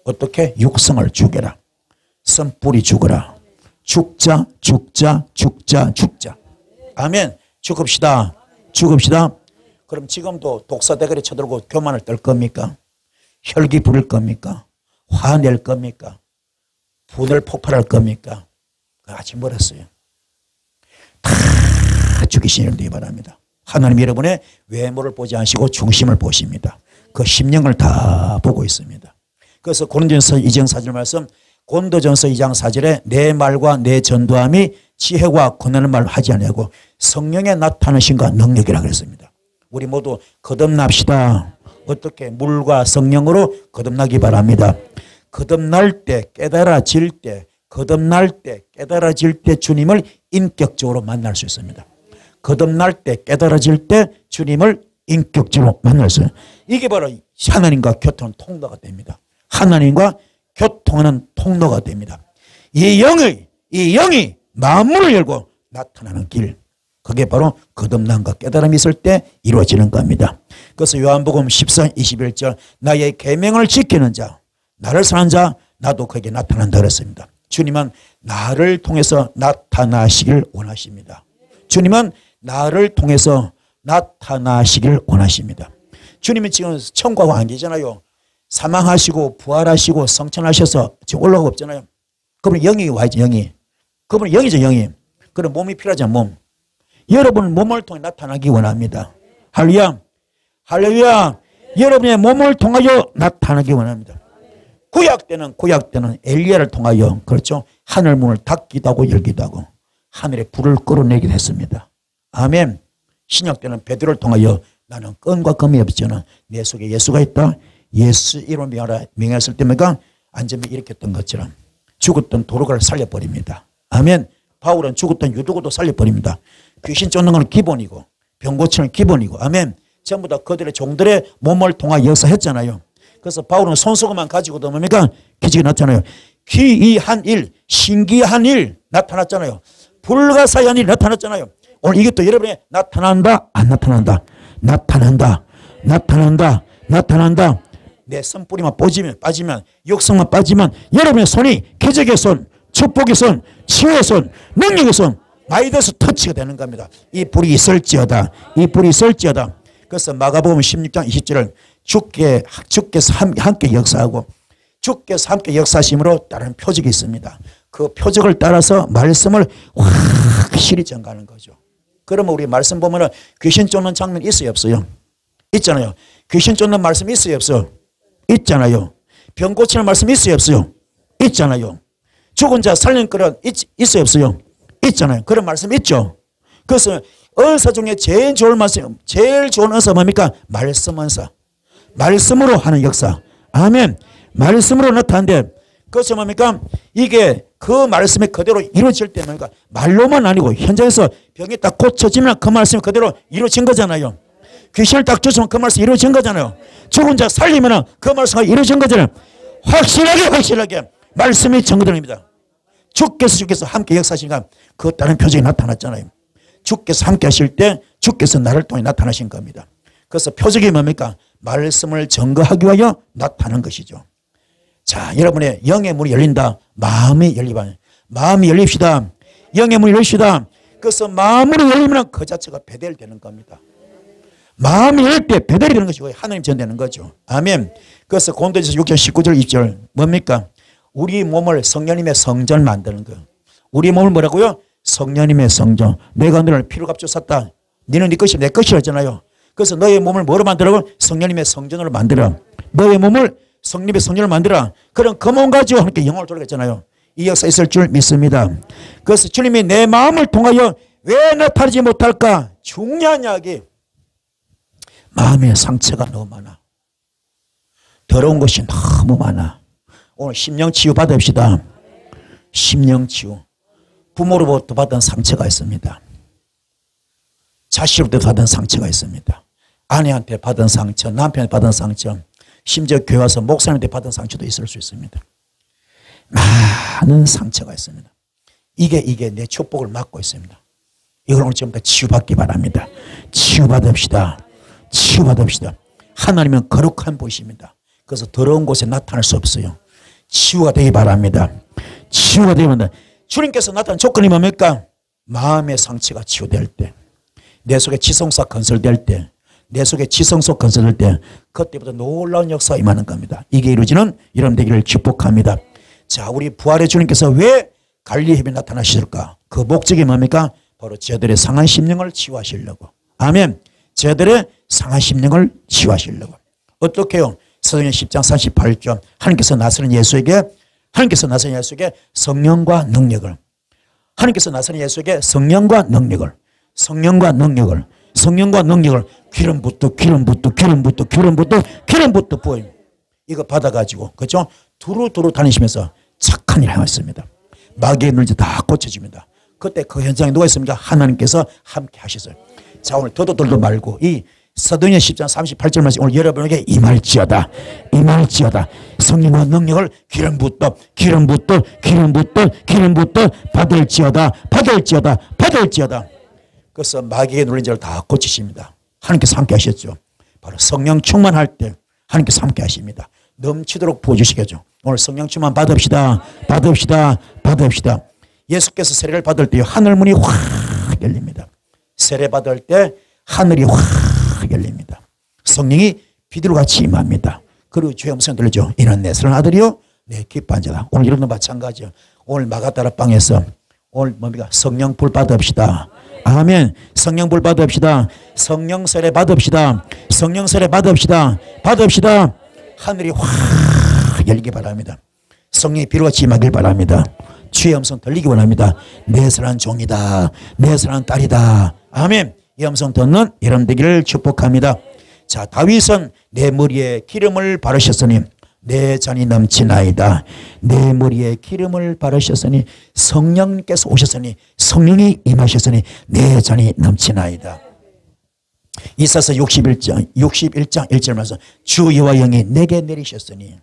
어떻게? 육성을 죽여라. 선뿌리 죽어라. 죽자. 아멘. 죽읍시다. 그럼 지금도 독사대가리 쳐들고 교만을 떨 겁니까? 혈기 부릴 겁니까? 화낼 겁니까? 분을 폭발할 겁니까? 아직 멀었어요. 다 죽이시는 데 바랍니다. 하나님 여러분의 외모를 보지 않으시고 중심을 보십니다. 그 심령을 다 보고 있습니다. 그래서 고린도전서 2장 4절 말씀, 고린도전서 2장 4절에 내 말과 내 전도함이 지혜와 권한을 말하지 아니하고 성령의 나타나심과 능력이라 그랬습니다. 우리 모두 거듭납시다. 어떻게? 물과 성령으로 거듭나기 바랍니다. 거듭날 때 깨달아질 때 주님을 인격적으로 만날 수 있습니다. 거듭날 때 깨달아질 때 주님을 인격적으로 만날 수 있습니다. 이게 바로 하나님과 교통하는 통로가 됩니다. 하나님과 교통하는 통로가 됩니다. 이 영이 마음문을 열고 나타나는 길. 그게 바로 거듭남과 깨달음이 있을 때 이루어지는 겁니다. 그래서 요한복음 14장 21절 나의 계명을 지키는 자 나를 사랑하는 자 나도 그에게 나타난다 그랬습니다. 주님은 나를 통해서 나타나시길 원하십니다. 주님은 나를 통해서 나타나시길 원하십니다. 주님은 지금 천국하고 안 계잖아요. 사망하시고 부활하시고 성천하셔서 지금 올라가고 없잖아요. 그러면 영이 와야지. 영이. 그러면 영이죠. 영이. 그럼 몸이 필요하죠. 몸. 여러분 몸을 통해 나타나기 원합니다. 할렐루야. 할렐루야. 여러분의 몸을 통하여 나타나기 원합니다. 구약 때는 엘리야를 통하여 그렇죠. 하늘 문을 닫기도 하고 열기도 하고 하늘에 불을 끌어내기도 했습니다. 아멘. 신약 때는 베드로를 통하여 나는 끈과 금이 없지는 내 속에 예수가 있다. 예수 이름을 명했을 때마다 안전히 일으켰던 것처럼 죽었던 도로가를 살려버립니다. 아멘. 바울은 죽었던 유두고도 살려버립니다. 귀신 쫓는 건 기본이고 병 고치는 기본이고 아멘. 전부 다 그들의 종들의 몸을 통하 역사했잖아요. 그래서 바울은 손수건만 가지고도 뭡니까? 기적이 나타나요. 기이한 일, 신기한 일 나타났잖아요. 불가사의한 일 나타났잖아요. 오늘 이것도 여러분이 나타난다 안 나타난다. 나타난다. 나타난다. 나타난다. 내 손뿌리만 빠지면 육성만 빠지면 여러분의 손이 기적의 손, 축복의 손, 치유의 손, 능력의 손 많이 돼서 터치가 되는 겁니다. 이 불이 있을지어다. 이 불이 있을지어다. 그래서 마가복음 16장 20절을 주께서 함께 역사하고 주께서 함께 역사하심으로 다른 표적이 있습니다. 그 표적을 따라서 말씀을 확실히 전가하는 거죠. 그러면 우리 말씀 보면은 귀신 쫓는 장면 있어요 없어요? 있잖아요. 귀신 쫓는 말씀 있어요 없어요? 있잖아요. 병 고치는 말씀 있어요 없어요? 있잖아요. 죽은 자 살린 그런 있어요 없어요? 있잖아요. 그런 말씀 있죠. 그래서 은사 중에 제일 좋은 말씀, 제일 좋은 은사 뭡니까? 말씀 은사. 말씀으로 하는 역사. 아멘. 말씀으로 나타나는데 그것이 뭡니까? 이게 그 말씀이 그대로 이루어질 때 뭡니까? 말로만 아니고 현장에서 병이 딱 고쳐지면 그 말씀이 그대로 이루어진 거잖아요. 귀신을 딱 쫓으면 그 말씀이 이루어진 거잖아요. 죽은 자 살리면 그 말씀이 이루어진 거잖아요. 확실하게 말씀이 증거됩니다. 주께서 함께 역사하시니까 그 다른 표적이 나타났잖아요. 주께서 함께 하실 때 주께서 나를 통해 나타나신 겁니다. 그래서 표적이 뭡니까? 말씀을 증거하기 위하여 나타나는 것이죠. 자, 여러분의 영의 문이 열린다. 마음이 열리면 마음이 열립시다. 영의 문이 열립시다. 그래서 마음으로 열리면 그 자체가 베델되는 겁니다. 마음이 열릴 때 베델이 되는 것이고 하나님 전되는 거죠. 아멘. 그래서 고린도전서 6장 19절 20절 뭡니까? 우리 몸을 성령님의 성전 만드는 거. 우리 몸을 뭐라고요? 성령님의 성전. 내가 너를 피로 값주어 샀다. 너는 네 것이 내 것이라 했잖아요. 그래서 너의 몸을 뭐로 만들라고? 성령님의 성전으로 만들어. 너의 몸을 성령님의 성전으로 만들어. 그럼 그 몸 가지고 하나님께 영광을 돌리겠잖아요. 이 역사 있을 줄 믿습니다. 그래서 주님이 내 마음을 통하여 왜 나타나지 못할까? 중요한 이야기. 마음의 상처가 너무 많아. 더러운 것이 너무 많아. 오늘 심령치유 받읍시다. 심령치유. 부모로부터 받은 상처가 있습니다. 자식으로부터 받은 상처가 있습니다. 아내한테 받은 상처, 남편한테 받은 상처, 심지어 교회 와서 목사님한테 받은 상처도 있을 수 있습니다. 많은 상처가 있습니다. 이게 내 축복을 막고 있습니다. 이걸 오늘 지금부터 치유받기 바랍니다. 치유받읍시다. 치유받읍시다. 하나님은 거룩한 분이십니다. 그래서 더러운 곳에 나타날 수 없어요. 치유가 되기 바랍니다. 치유가 되기 바랍니다. 주님께서 나타난 조건이 뭡니까? 마음의 상처가 치유될 때, 내 속에 지성소 건설될 때, 내 속에 지성소 건설될 때 그때부터 놀라운 역사가 임하는 겁니다. 이게 이루어지는 여러분 되기를 축복합니다. 자, 우리 부활의 주님께서 왜 갈릴리에 나타나실까? 그 목적이 뭡니까? 바로 저들의 상한 심령을 치유하시려고. 아멘. 저들의 상한 심령을 치유하시려고. 어떻게 해요? 사도행전 10장 38절 하나님께서 나서는 예수에게 성령과 능력을, 하나님께서 나서는 예수에게 성령과 능력을 기름부터 부어요. 이거 받아가지고 그렇죠? 두루두루 다니시면서 착한 일을 하셨습니다. 마귀의 눈이 다 고쳐집니다. 그때 그 현장에 누가 있습니까? 하나님께서 함께 하셨어요. 자, 오늘 더도 말고 이 사도행전 10장 38절 말씀 오늘 여러분에게 임할지어다. 임할지어다. 성령과 능력을 기름 붓듯 받을지어다. 받을지어다. 받을지어다. 그래서 마귀의 눌린 자를 다 고치십니다. 하나님께서 함께 하셨죠. 바로 성령 충만할 때 하나님께서 함께 하십니다. 넘치도록 부어주시겠죠. 오늘 성령 충만 받읍시다. 받읍시다. 받읍시다. 예수께서 세례를 받을 때 하늘문이 확 열립니다. 세례 받을 때 하늘이 확 열립니다. 성령이 비둘기같이 임합니다. 그리고 주의 음성 들리죠. 이는 내 사랑하는 아들이요 내 기뻐한 자다. 오늘 이런 거 마찬가지죠. 오늘 마가다라 빵에서 오늘 뭡니까? 성령 불 받읍시다. 아멘. 성령 불 받읍시다. 성령 세례 받읍시다. 성령 세례 받읍시다. 받읍시다. 하늘이 확 열리기 바랍니다. 성령이 비둘기같이 임하길 바랍니다. 주의 음성 들리기 원합니다. 내 사랑하는 종이다. 내 사랑하는 딸이다. 아멘. 이 음성 듣는 여러분 되기를 축복합니다. 자, 다윗은 내 머리에 기름을 바르셨으니 내 잔이 넘치나이다. 내 머리에 기름을 바르셨으니 성령께서 오셨으니 성령이 임하셨으니 내 잔이 넘치나이다. 이사서 61장 1절 말씀 주 여호와 영이 내게 내리셨으니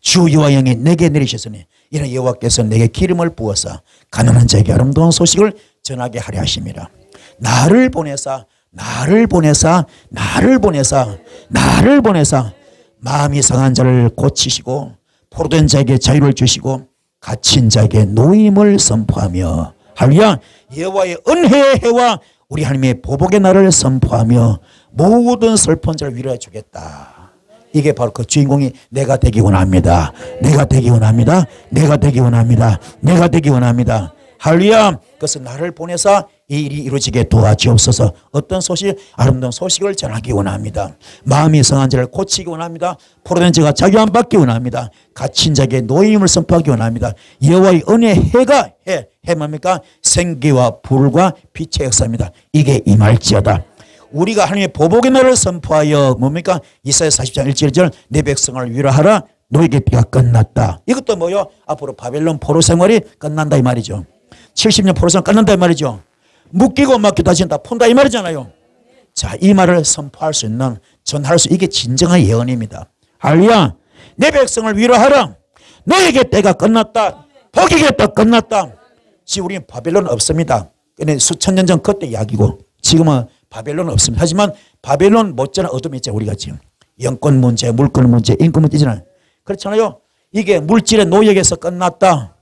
주 여호와 영이 내게 내리셨으니 이는 여호와께서 내게 기름을 부어서 가난한 자에게 아름다운 소식을 전하게 하려 하심이라. 나를 보내사 마음이 상한 자를 고치시고 포로된 자에게 자유를 주시고 갇힌 자에게 노임을 선포하며 할렐루야. 여호와의 은혜의 해와 우리 하나님의 보복의 날을 선포하며 모든 슬픈 자를 위로해 주겠다. 이게 바로 그 주인공이 내가 되기 원합니다. 내가 되기 원합니다. 내가 되기 원합니다. 내가 되기 원합니다. 할렐루야. 그래서 나를 보내사 이 일이 이루어지게 도와주옵소서. 어떤 소식? 아름다운 소식을 전하기 원합니다. 마음이 상한 자를 고치기 원합니다. 포로된 자가 자유함 받기 원합니다. 갇힌 자에게 노임을 선포하기 원합니다. 여호와의 은혜 해가 해 뭡니까? 생기와 불과 빛의 역사입니다. 이게 임할지어다. 우리가 하나님의 보복의 날을 선포하여 뭡니까? 이사야 40장 1절 내 백성을 위로하라. 너에게 때가 끝났다. 이것도 뭐요? 앞으로 바벨론 포로 생활이 끝난다 이 말이죠. 70년 포로 생활 끝난다 이 말이죠. 묶이고 막기도 하신다 푼다 이 말이잖아요. 자, 이 말을 선포할 수 있는 전할 수 이게 진정한 예언입니다. 할렐루야. 내 백성을 위로하라. 너에게 때가 끝났다. 복이게 때 끝났다. 지금 우리는 바벨론 없습니다. 근데 수천 년 전 그때 이야기고 지금은 바벨론은 없습니다. 하지만 바벨론 못지않은 어둠이 있잖아요. 우리가 지금 영권 문제, 물권 문제, 인권 문제 있잖아요. 그렇잖아요. 이게 물질의 노역에서 끝났다.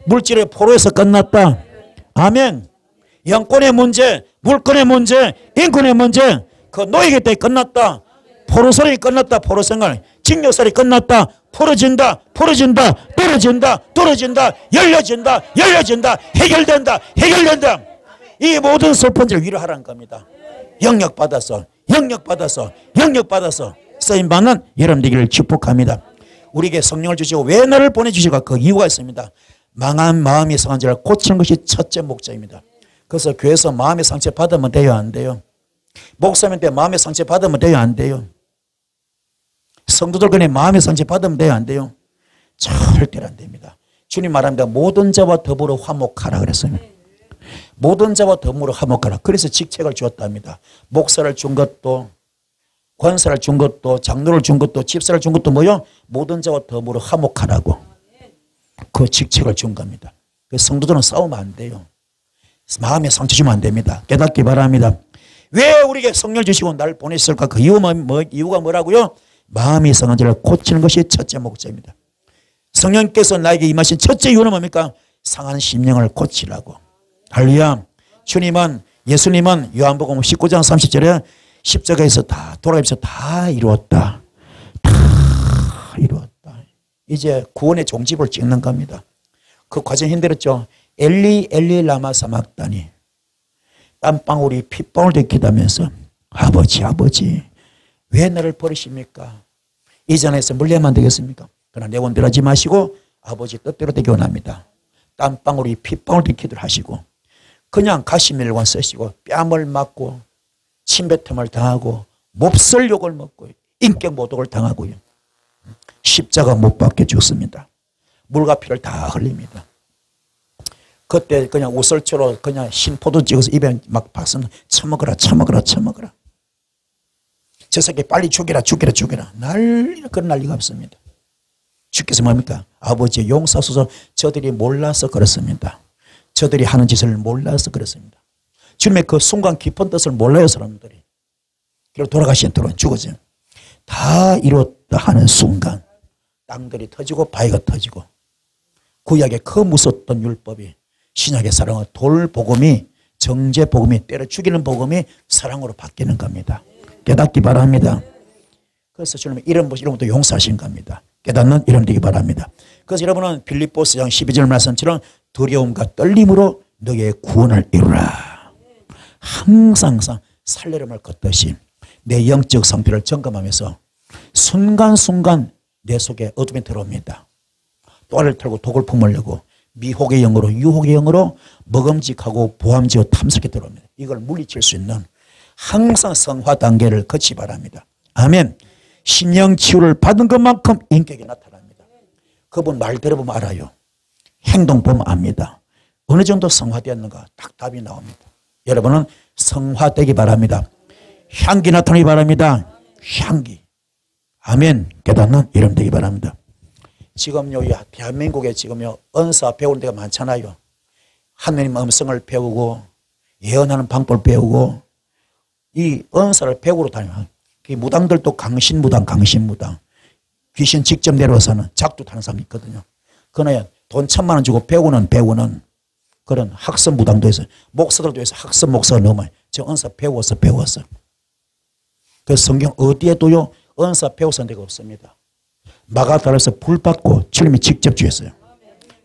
물질의 포로에서 끝났다. 아멘. 영권의 문제, 물권의 문제, 인권의 문제, 그 노예기 때 끝났다. 포로살이 끝났다. 포로생활, 징역살이 끝났다. 풀어진다. 풀어진다. 떨어진다. 떨어진다. 열려진다. 열려진다. 해결된다. 해결된다. 이 모든 슬픈 자를 위로하라는 겁니다. 영역받아서 영역받아서 영역받아서 쓰임받는 여러분 되기를 축복합니다. 우리에게 성령을 주시고 왜 나를 보내주시고 그 이유가 있습니다. 망한 마음이 상한 자를 고치는 것이 첫째 목적입니다. 그래서 교회에서 마음의 상처 받으면 돼요 안 돼요? 목사님한테 마음의 상처 받으면 돼요 안 돼요? 성도들 간에 마음의 상처 받으면 돼요 안 돼요? 절대로 안 됩니다. 주님 말합니다. 모든 자와 더불어 화목하라 그랬어요. 모든 자와 더불어 화목하라. 그래서 직책을 주었답니다. 목사를 준 것도 권사를 준 것도 장로를 준 것도 집사를 준 것도 뭐요? 모든 자와 더불어 화목하라고 그 직책을 준 겁니다. 성도들은 싸우면 안 돼요. 마음에 상처 주면 안 됩니다. 깨닫기 바랍니다. 왜 우리에게 성령을 주시고 나를 보내셨을까? 그 이유가 뭐라고요? 마음이 상한 자를 고치는 것이 첫째 목적입니다. 성령께서 나에게 임하신 첫째 이유는 뭡니까? 상한 심령을 고치라고. 할렐루야. 주님은 예수님은 요한복음 19장 30절에 십자가에서 다 돌아가면서 다 이루었다. 다 이루었다. 이제 구원의 종집을 찍는 겁니다. 그 과정 힘들었죠. 엘리 엘리 라마 사막다니 땀방울이 핏방울 되기다면서 아버지 아버지 왜 나를 버리십니까? 이 자리에서 물려면 되겠습니까? 그러나 내 원대로 하지 마시고 아버지 뜻대로 되기 원합니다. 땀방울이 핏방울 되기를 하시고 그냥 가시밀관 쓰시고 뺨을 맞고 침뱉음을 당하고 몹쓸 욕을 먹고 인격 모독을 당하고요. 십자가 못 박혀 죽습니다. 물과 피를 다 흘립니다. 그때 그냥 우설초로 그냥 신포도 찍어서 입에 막 박습니다. 처먹어라 처먹어라 처먹어라. 저 새끼 빨리 죽여라 죽여라 죽여라 난리는 그런 난리가 없습니다. 주께서 뭡니까? 아버지 용서하소서. 저들이 몰라서 그렇습니다. 저들이 하는 짓을 몰라서 그렇습니다. 주님의 그 순간 깊은 뜻을 몰라요 사람들이. 그리고 돌아가신 뒤로 죽어져요. 다 이뤘다 하는 순간 땅들이 터지고 바위가 터지고 구약의 그 무섭던 율법이 신약의 사랑은 돌복음이 정죄복음이 때려 죽이는 복음이 사랑으로 바뀌는 겁니다. 깨닫기 바랍니다. 그래서 주님은 이런 것도 용서하신 겁니다. 깨닫는 이름 되기 바랍니다. 그래서 여러분은 빌립보서장 12절 말씀처럼 두려움과 떨림으로 너의 구원을 이루라. 항상 살려름을 걷듯이 내 영적 상태를 점검하면서 순간순간 내 속에 어둠이 들어옵니다. 또알을 털고 독을 품으려고 미혹의 영으로 유혹의 영으로 먹음직하고 보암지어 탐스럽게 들어옵니다. 이걸 물리칠 수 있는 항상 성화 단계를 거치 바랍니다. 아멘. 신령 치유를 받은 것만큼 인격이 나타납니다. 그분 말 들어보면 알아요. 행동 보면 압니다. 어느 정도 성화되었는가 딱 답이 나옵니다. 여러분은 성화되기 바랍니다. 향기 나타나기 바랍니다. 향기. 아멘. 깨닫는 이름 되기 바랍니다. 지금요 대한민국에 지금요 은사 배우는 데가 많잖아요. 하느님 음성을 배우고 예언하는 방법을 배우고 이 은사를 배우러 다니면 무당들도 강신무당 귀신 직접 내려와서는 작두 타는 사람이 있거든요. 그러나 돈 1,000만 원 주고 배우는 그런 학습 무당도 있어요. 목사들도 있어요. 학습 목사가 넘어요. 저 은사 배워서 그래서 성경 어디에도요 은사 배우선 데가 없습니다. 마가다라에서 불 받고 주님이 직접 주셨어요.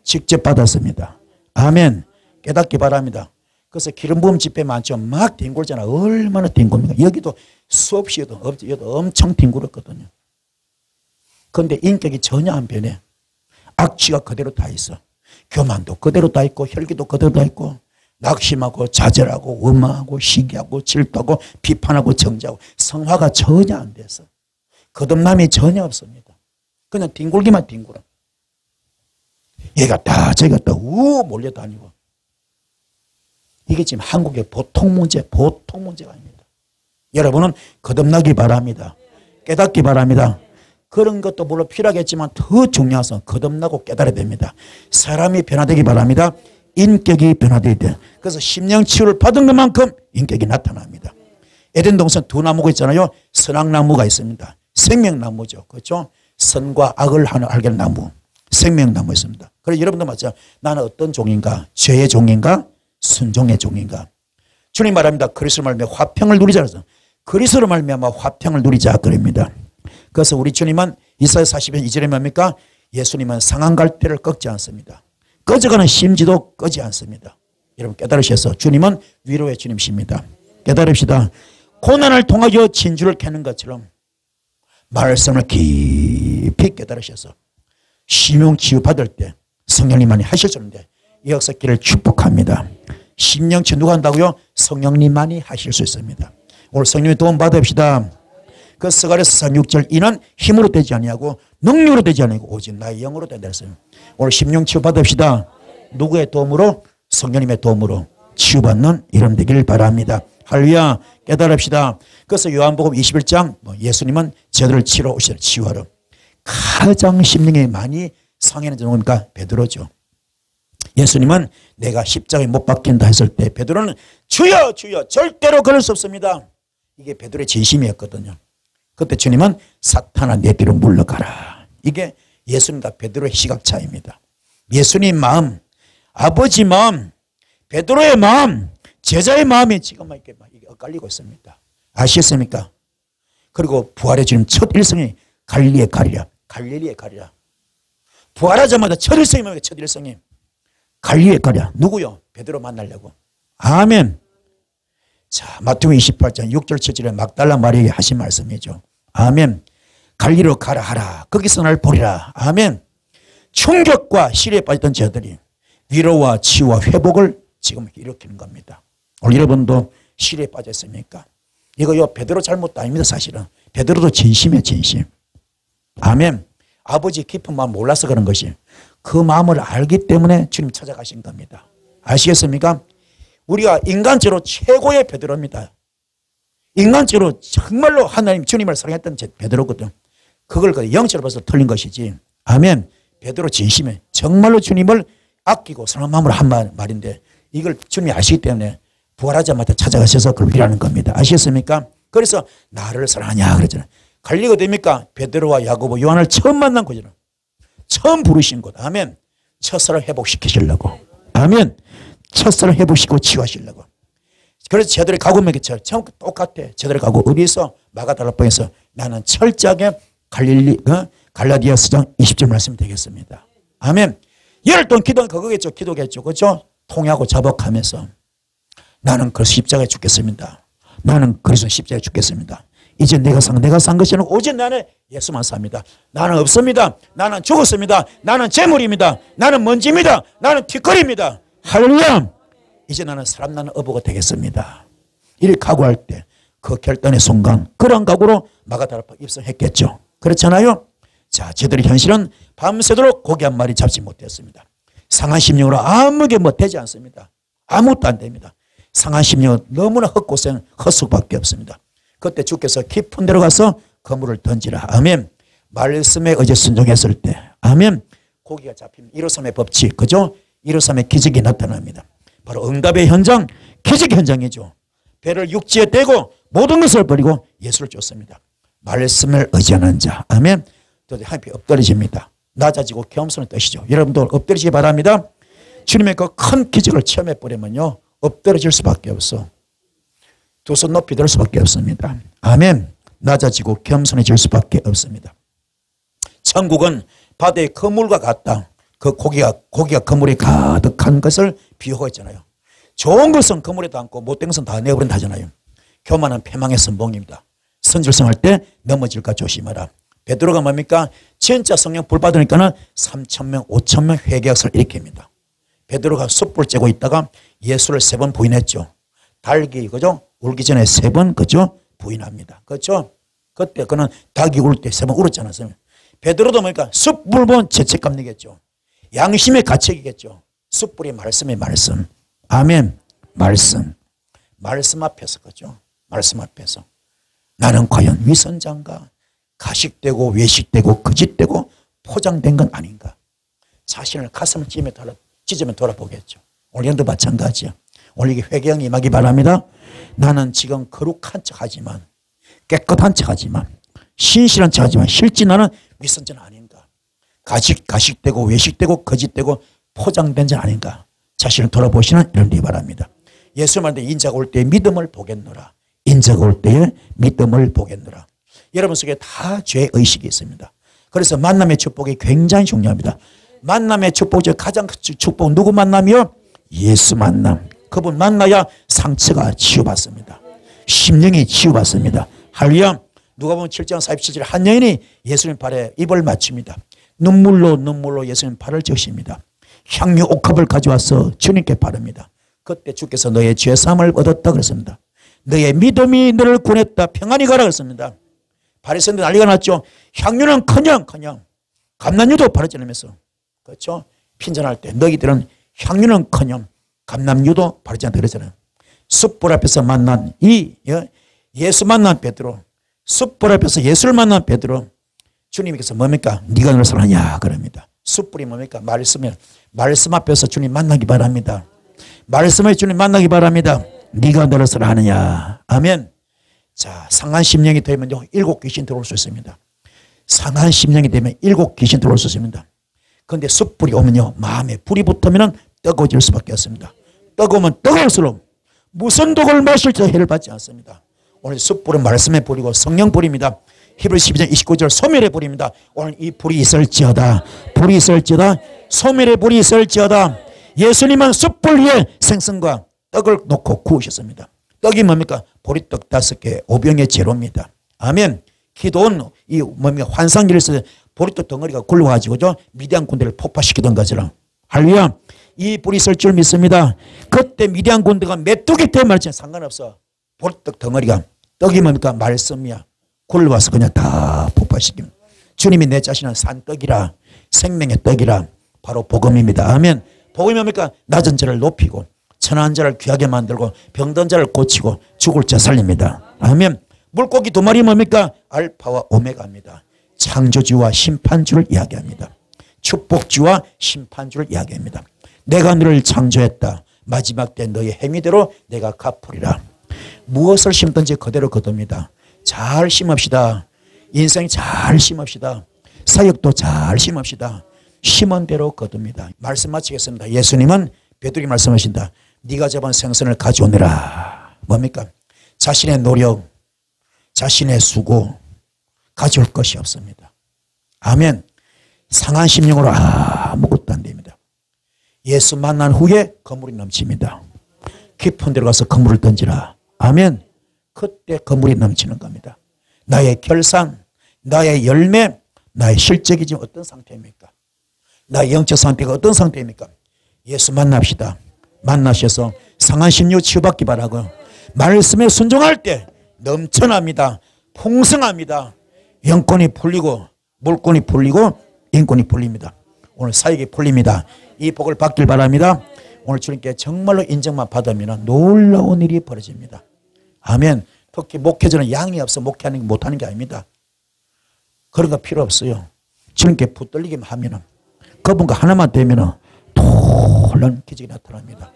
직접 받았습니다. 아멘. 깨닫기 바랍니다. 그래서 기름 부음 집회 많죠. 막 뒹굴잖아. 얼마나 뒹굴입니까? 여기도 수없이 여도 엄청 뒹굴었거든요. 그런데 인격이 전혀 안 변해. 악취가 그대로 다 있어. 교만도 그대로 다 있고 혈기도 그대로 다 있고 낙심하고 좌절하고 원망하고 시기하고 질투하고 비판하고 정죄하고 성화가 전혀 안 돼서 거듭남이 전혀 없습니다. 그냥 뒹굴기만 뒹굴어. 얘가 다 저기가 다 몰려다니고. 이게 지금 한국의 보통 문제가 아닙니다. 여러분은 거듭나기 바랍니다. 깨닫기 바랍니다. 그런 것도 물론 필요하겠지만 더 중요한 것은 거듭나고 깨달아야 됩니다. 사람이 변화되기 바랍니다. 인격이 변화되어야 돼요. 그래서 심령 치유를 받은 것만큼 인격이 나타납니다. 에덴 동산 두 나무가 있잖아요. 선악나무가 있습니다. 생명나무죠. 그렇죠? 선과 악을 알게 하는 나무. 생명나무 있습니다. 그래서 여러분도 맞죠? 나는 어떤 종인가? 죄의 종인가? 순종의 종인가? 주님 말합니다. 그리스도로 말미암아 화평을 누리자. 그리스도로 말미암아 화평을 누리자 그럽니다. 그래서 우리 주님은 이사야 40편 2절에 뭡니까? 예수님은 상한 갈대를 꺾지 않습니다. 꺼져가는 심지도 끄지 않습니다. 여러분 깨달으셔서 주님은 위로의 주님이십니다. 깨달읍시다. 고난을 통하여 진주를 캐는 것처럼 말씀을 깊이 깨달으셔서 심령 치유 받을 때 성령님만이 하실 수 있는데 이 역사길을 축복합니다. 심령 치유 누가 한다고요? 성령님만이 하실 수 있습니다. 오늘 성령의 도움 받읍시다. 그 스가랴서 6절 이는 힘으로 되지 아니하고 능력으로 되지 아니하고 오직 나의 영으로 된다 했어요. 오늘 심령 치유 받읍시다. 누구의 도움으로? 성령님의 도움으로 치유받는 이름 되기를 바랍니다. 할렐루야. 깨달읍시다. 그래서 요한복음 21장 예수님은 저들을 치러 오시라. 치유하러. 가장 심령이 많이 상해는 누굽니까? 베드로죠. 예수님은 내가 십자가에 못 박힌다 했을 때 베드로는 주여 주여 절대로 그럴 수 없습니다. 이게 베드로의 진심이었거든요. 그때 주님은 사탄아 내 뒤로 물러가라. 이게 예수님과 베드로의 시각차이입니다. 예수님 마음, 아버지 마음, 베드로의 마음, 제자의 마음이 지금 이렇게 엇갈리고 있습니다. 아시겠습니까? 그리고 부활의 주님 첫 일성이 갈릴리에 가리라. 갈릴리에 가리라. 부활하자마자 첫 일성이 뭡니까? 첫 일성이 갈릴리에 가리라. 누구요? 베드로 만나려고. 아멘. 자, 마태복음 28장 6절 7절에 막달라 마리아에게 하신 말씀이죠. 아멘. 갈릴리로 가라 하라. 거기서 날 보리라. 아멘. 충격과 시리에 빠졌던 저들이 위로와 치유와 회복을 지금 일으키는 겁니다. 오늘 여러분도 시리에 빠졌습니까? 이거요 베드로 잘못도 아닙니다. 사실은 베드로도 진심이에요. 진심. 아멘. 아버지 깊은 마음 몰라서 그런 것이 그 마음을 알기 때문에 주님 찾아가신 겁니다. 아시겠습니까? 우리가 인간적으로 최고의 베드로입니다. 인간적으로 정말로 하나님 주님을 사랑했던 베드로거든. 그걸 영적으로 봐서 틀린 것이지. 아멘. 베드로 진심에 정말로 주님을 아끼고 사랑하는 마음으로 한 말인데 이걸 주님이 아시기 때문에 부활하자마자 찾아가셔서 그걸 위로하는 겁니다. 아시겠습니까? 그래서 나를 사랑하냐 그러잖아요. 관리가 됩니까? 베드로와 야고보 요한을 처음 만난 거잖아요. 처음 부르신 곳. 아멘. 첫사랑 회복시키시려고. 아멘. 첫사랑 회복시키고 치유하시려고. 그래서 제들이 가고 먹이처럼 처음 똑같아. 제들이 가고 어디서 마가다락방에서 나는 철저하게 갈라디아 서장 20절 말씀이 되겠습니다. 아멘. 열흘 동안 기도는 그거겠죠. 기도겠죠. 그렇죠? 통하고 자복하면서 나는 그 십자가에 죽겠습니다. 나는 그래서 십자가에 죽겠습니다. 이제 내가 산 것이 아니고 오직 나는 예수만 삽니다. 나는 없습니다. 나는 죽었습니다. 나는 재물입니다. 나는 먼지입니다. 나는 뒷거리입니다. 할렐루야. 이제 나는 사람 나는 어부가 되겠습니다. 이를 각오할 때 그 결단의 순간 그런 각오로 마가다락방 입성했겠죠. 그렇잖아요. 자, 저들의 현실은 밤새도록 고기 한 마리 잡지 못했습니다. 상한 심령으로 아무게 뭐 되지 않습니다. 아무것도 안 됩니다. 상한 심령은 너무나 헛고생 헛수밖에 없습니다. 그때 주께서 깊은 데로 가서 그물을 던지라. 아멘. 말씀에 의지 순종했을 때 아멘. 고기가 잡히면 일어섬의 법칙 그죠? 일어섬의 기적이 나타납니다. 바로 응답의 현장 기적 현장이죠. 배를 육지에 떼고 모든 것을 버리고 예수를 쫓습니다. 말씀을 의지하는 자 아멘. 또 하나님께 엎드려집니다. 낮아지고 겸손한 뜻이죠. 여러분도 엎드리시기 바랍니다. 주님의 그 큰 기적을 체험해 버리면요 엎드려질 수밖에 없어. 두 손 높이 들 수밖에 없습니다. 아멘. 낮아지고 겸손해질 수밖에 없습니다. 천국은 바다의 그물과 같다. 그 고기가 그물에 가득한 것을 비유하고 있잖아요. 좋은 것은 그물에 담고 못된 것은 다 내버린다 하잖아요. 교만은 패망의 선봉입니다. 선질성할 때 넘어질까 조심하라. 베드로가 뭡니까? 진짜 성령 불 받으니까는 3,000명 5,000명 회개학설 일으킵니다. 베드로가 숯불 쬐고 있다가 예수를 3번 부인했죠. 닭이 그죠? 울기 전에 3번 그죠? 부인합니다. 그렇죠? 그때 그는 닭이 울 때 3번 울었잖아요. 베드로도 뭡니까? 숯불 보면 죄책감 내겠죠. 양심의 가책이겠죠. 숯불이 말씀의 말씀. 아멘. 말씀. 말씀 앞에서 그죠? 말씀 앞에서 나는 과연 위선자인가? 가식되고 외식되고 거짓되고 포장된 건 아닌가? 자신을 가슴을 찢으면 돌아보겠죠. 오늘 영도 마찬가지야. 오늘 이게 회개형 임하기 바랍니다. 나는 지금 거룩한 척하지만 깨끗한 척하지만 신실한 척하지만 실제 나는 위선자는 아닌가? 가식되고 외식되고 거짓되고 포장된 자 아닌가? 자신을 돌아보시는 여러분들이 바랍니다. 예수님한테 인자가 올 때에 믿음을 보겠노라. 인자가 올 때에 믿음을 보겠노라. 여러분 속에 다 죄의식이 있습니다. 그래서 만남의 축복이 굉장히 중요합니다. 만남의 축복 중 가장 큰 축복은 누구 만남이요? 예수 만남. 그분 만나야 상처가 치유받습니다. 심령이 치유받습니다. 할렐루야. 누가 보면 7장 47절 한 여인이 예수님 발에 입을 맞춥니다. 눈물로 예수님 발을 적십니다. 향유 옥합을 가져와서 주님께 바릅니다. 그때 주께서 너의 죄사함을 얻었다 그랬습니다. 너의 믿음이 너를 구원했다. 평안히 가라 그랬습니다. 바리새인들 난리가 났죠. 향유는 커녕 감람유도 바르지 않으면서 그렇죠? 핀잔할 때 너희들은 향유는 커녕 감람유도 바르지 않다 그랬잖아요. 숯불 앞에서 만난 예수 만난 베드로, 숯불 앞에서 예수를 만난 베드로, 주님께서 뭡니까? 네가 너를 사랑하냐 그럽니다. 숯불이 뭡니까? 말씀 앞에서 주님 만나기 바랍니다. 말씀에 주님 만나기 바랍니다. 네가 너를 사랑하느냐. 아멘. 자, 상한 심령이 되면요 7 귀신 들어올 수 있습니다. 상한 심령이 되면 7 귀신 들어올 수 있습니다. 그런데 숯불이 오면요 마음에 불이 붙으면 뜨거워질 수밖에 없습니다. 뜨거우면 뜨거울수록 무슨 독을 마실지 해를 받지 않습니다. 오늘 숯불은 말씀의 불이고 성령 불입니다. 히브리서 12장 29절 소멸의 불입니다. 오늘 이 불이 있을지어다. 불이 있을지어다. 소멸의 불이 있을지어다. 예수님은 숯불 위에 생선과 떡을 놓고 구우셨습니다. 떡이 뭡니까? 보리떡 5개, 오병의 재료입니다. 아멘. 기도는 이 뭡니까? 환상기에서 보리떡 덩어리가 굴러가지고죠 미디안 군대를 폭파시키던 것처럼. 할렐루야. 이 불이 있을 줄 믿습니다. 그때 미디안 군대가 메뚜기 때 말처럼 상관없어. 보리떡 덩어리가 떡이 뭡니까? 말씀이야. 굴러와서 그냥 다 폭파시킵니다. 주님이 내 자신은 산떡이라 생명의 떡이라 바로 복음입니다. 아멘. 복음이 뭡니까? 낮은 자를 높이고 천한 자를 귀하게 만들고 병든 자를 고치고 죽을 자 살립니다. 아멘. 물고기 두 마리 뭡니까? 알파와 오메가입니다. 창조주와 심판주를 이야기합니다. 축복주와 심판주를 이야기합니다. 내가 너를 창조했다. 마지막 때 너의 행위대로 내가 갚으리라. 무엇을 심든지 그대로 거둡니다. 잘 심읍시다. 인생 잘 심읍시다. 사역도 잘 심읍시다. 심은 대로 거둡니다. 말씀 마치겠습니다. 예수님은 베드로에게 말씀하신다. 네가 잡은 생선을 가져오너라. 뭡니까? 자신의 노력, 자신의 수고 가져올 것이 없습니다. 아멘. 상한 심령으로 아무것도 안 됩니다. 예수 만난 후에 거물이 넘칩니다. 깊은 데로 가서 거물을 던지라. 아멘. 그때 거물이 넘치는 겁니다. 나의 결산, 나의 열매, 나의 실적이 지금 어떤 상태입니까? 나의 영적 상태가 어떤 상태입니까? 예수 만납시다. 만나셔서 상한 심령 치유받기 바라고 말씀에 순종할 때 넘쳐납니다. 풍성합니다. 영권이 풀리고 물권이 풀리고 인권이 풀립니다. 오늘 사역이 풀립니다. 이 복을 받길 바랍니다. 오늘 주님께 정말로 인정만 받으면 놀라운 일이 벌어집니다. 아멘. 특히 목회자는 양이 없어 목회하는 게 못하는 게 아닙니다. 그런 거 필요 없어요. 주님께 붙들리기만 하면 그분과 하나만 되면 놀라운 기적이 나타납니다.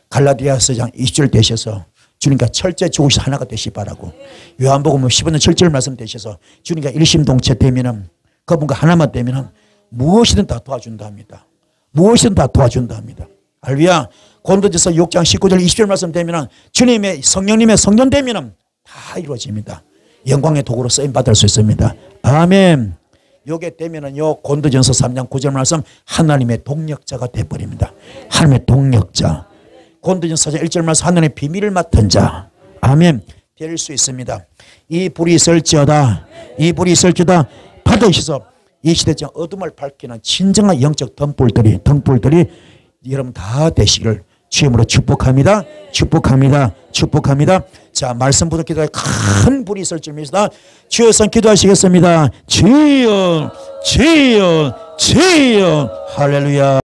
갈라디아서 장 20절 되셔서 주님과 철저히 죽으셔서 하나가 되시 바라고 요한복음 15년 7절 말씀 되셔서 주님과 일심동체 되면 그분과 하나만 되면 무엇이든 다 도와준다 합니다. 무엇이든 다 도와준다 합니다. 할렐루야. 고린도전서 6장 19절 20절 말씀 되면 주님의 성령님의 성령 되면 다 이루어집니다. 영광의 도구로 쓰임 받을 수 있습니다. 아멘. 요게 되면은요 고린도전서 3장 9절 말씀 하나님의 동력자가 되어버립니다. 하나님의 동력자. 고린도전서 4장 1절 말씀 하나님의 비밀을 맡은 자. 아멘. 될 수 있습니다. 이 불이 있을지어다. 이 불이 있을지어다. 받으셔서 이 시대적 어둠을 밝히는 진정한 영적 등불들이 여러분 다 되시기를 주님으로 축복합니다. 축복합니다. 축복합니다. 자, 말씀부터 기도에 큰 불이 있을 줄 믿습니다. 주여 선 기도하시겠습니다. 주여, 주여, 주여. 할렐루야.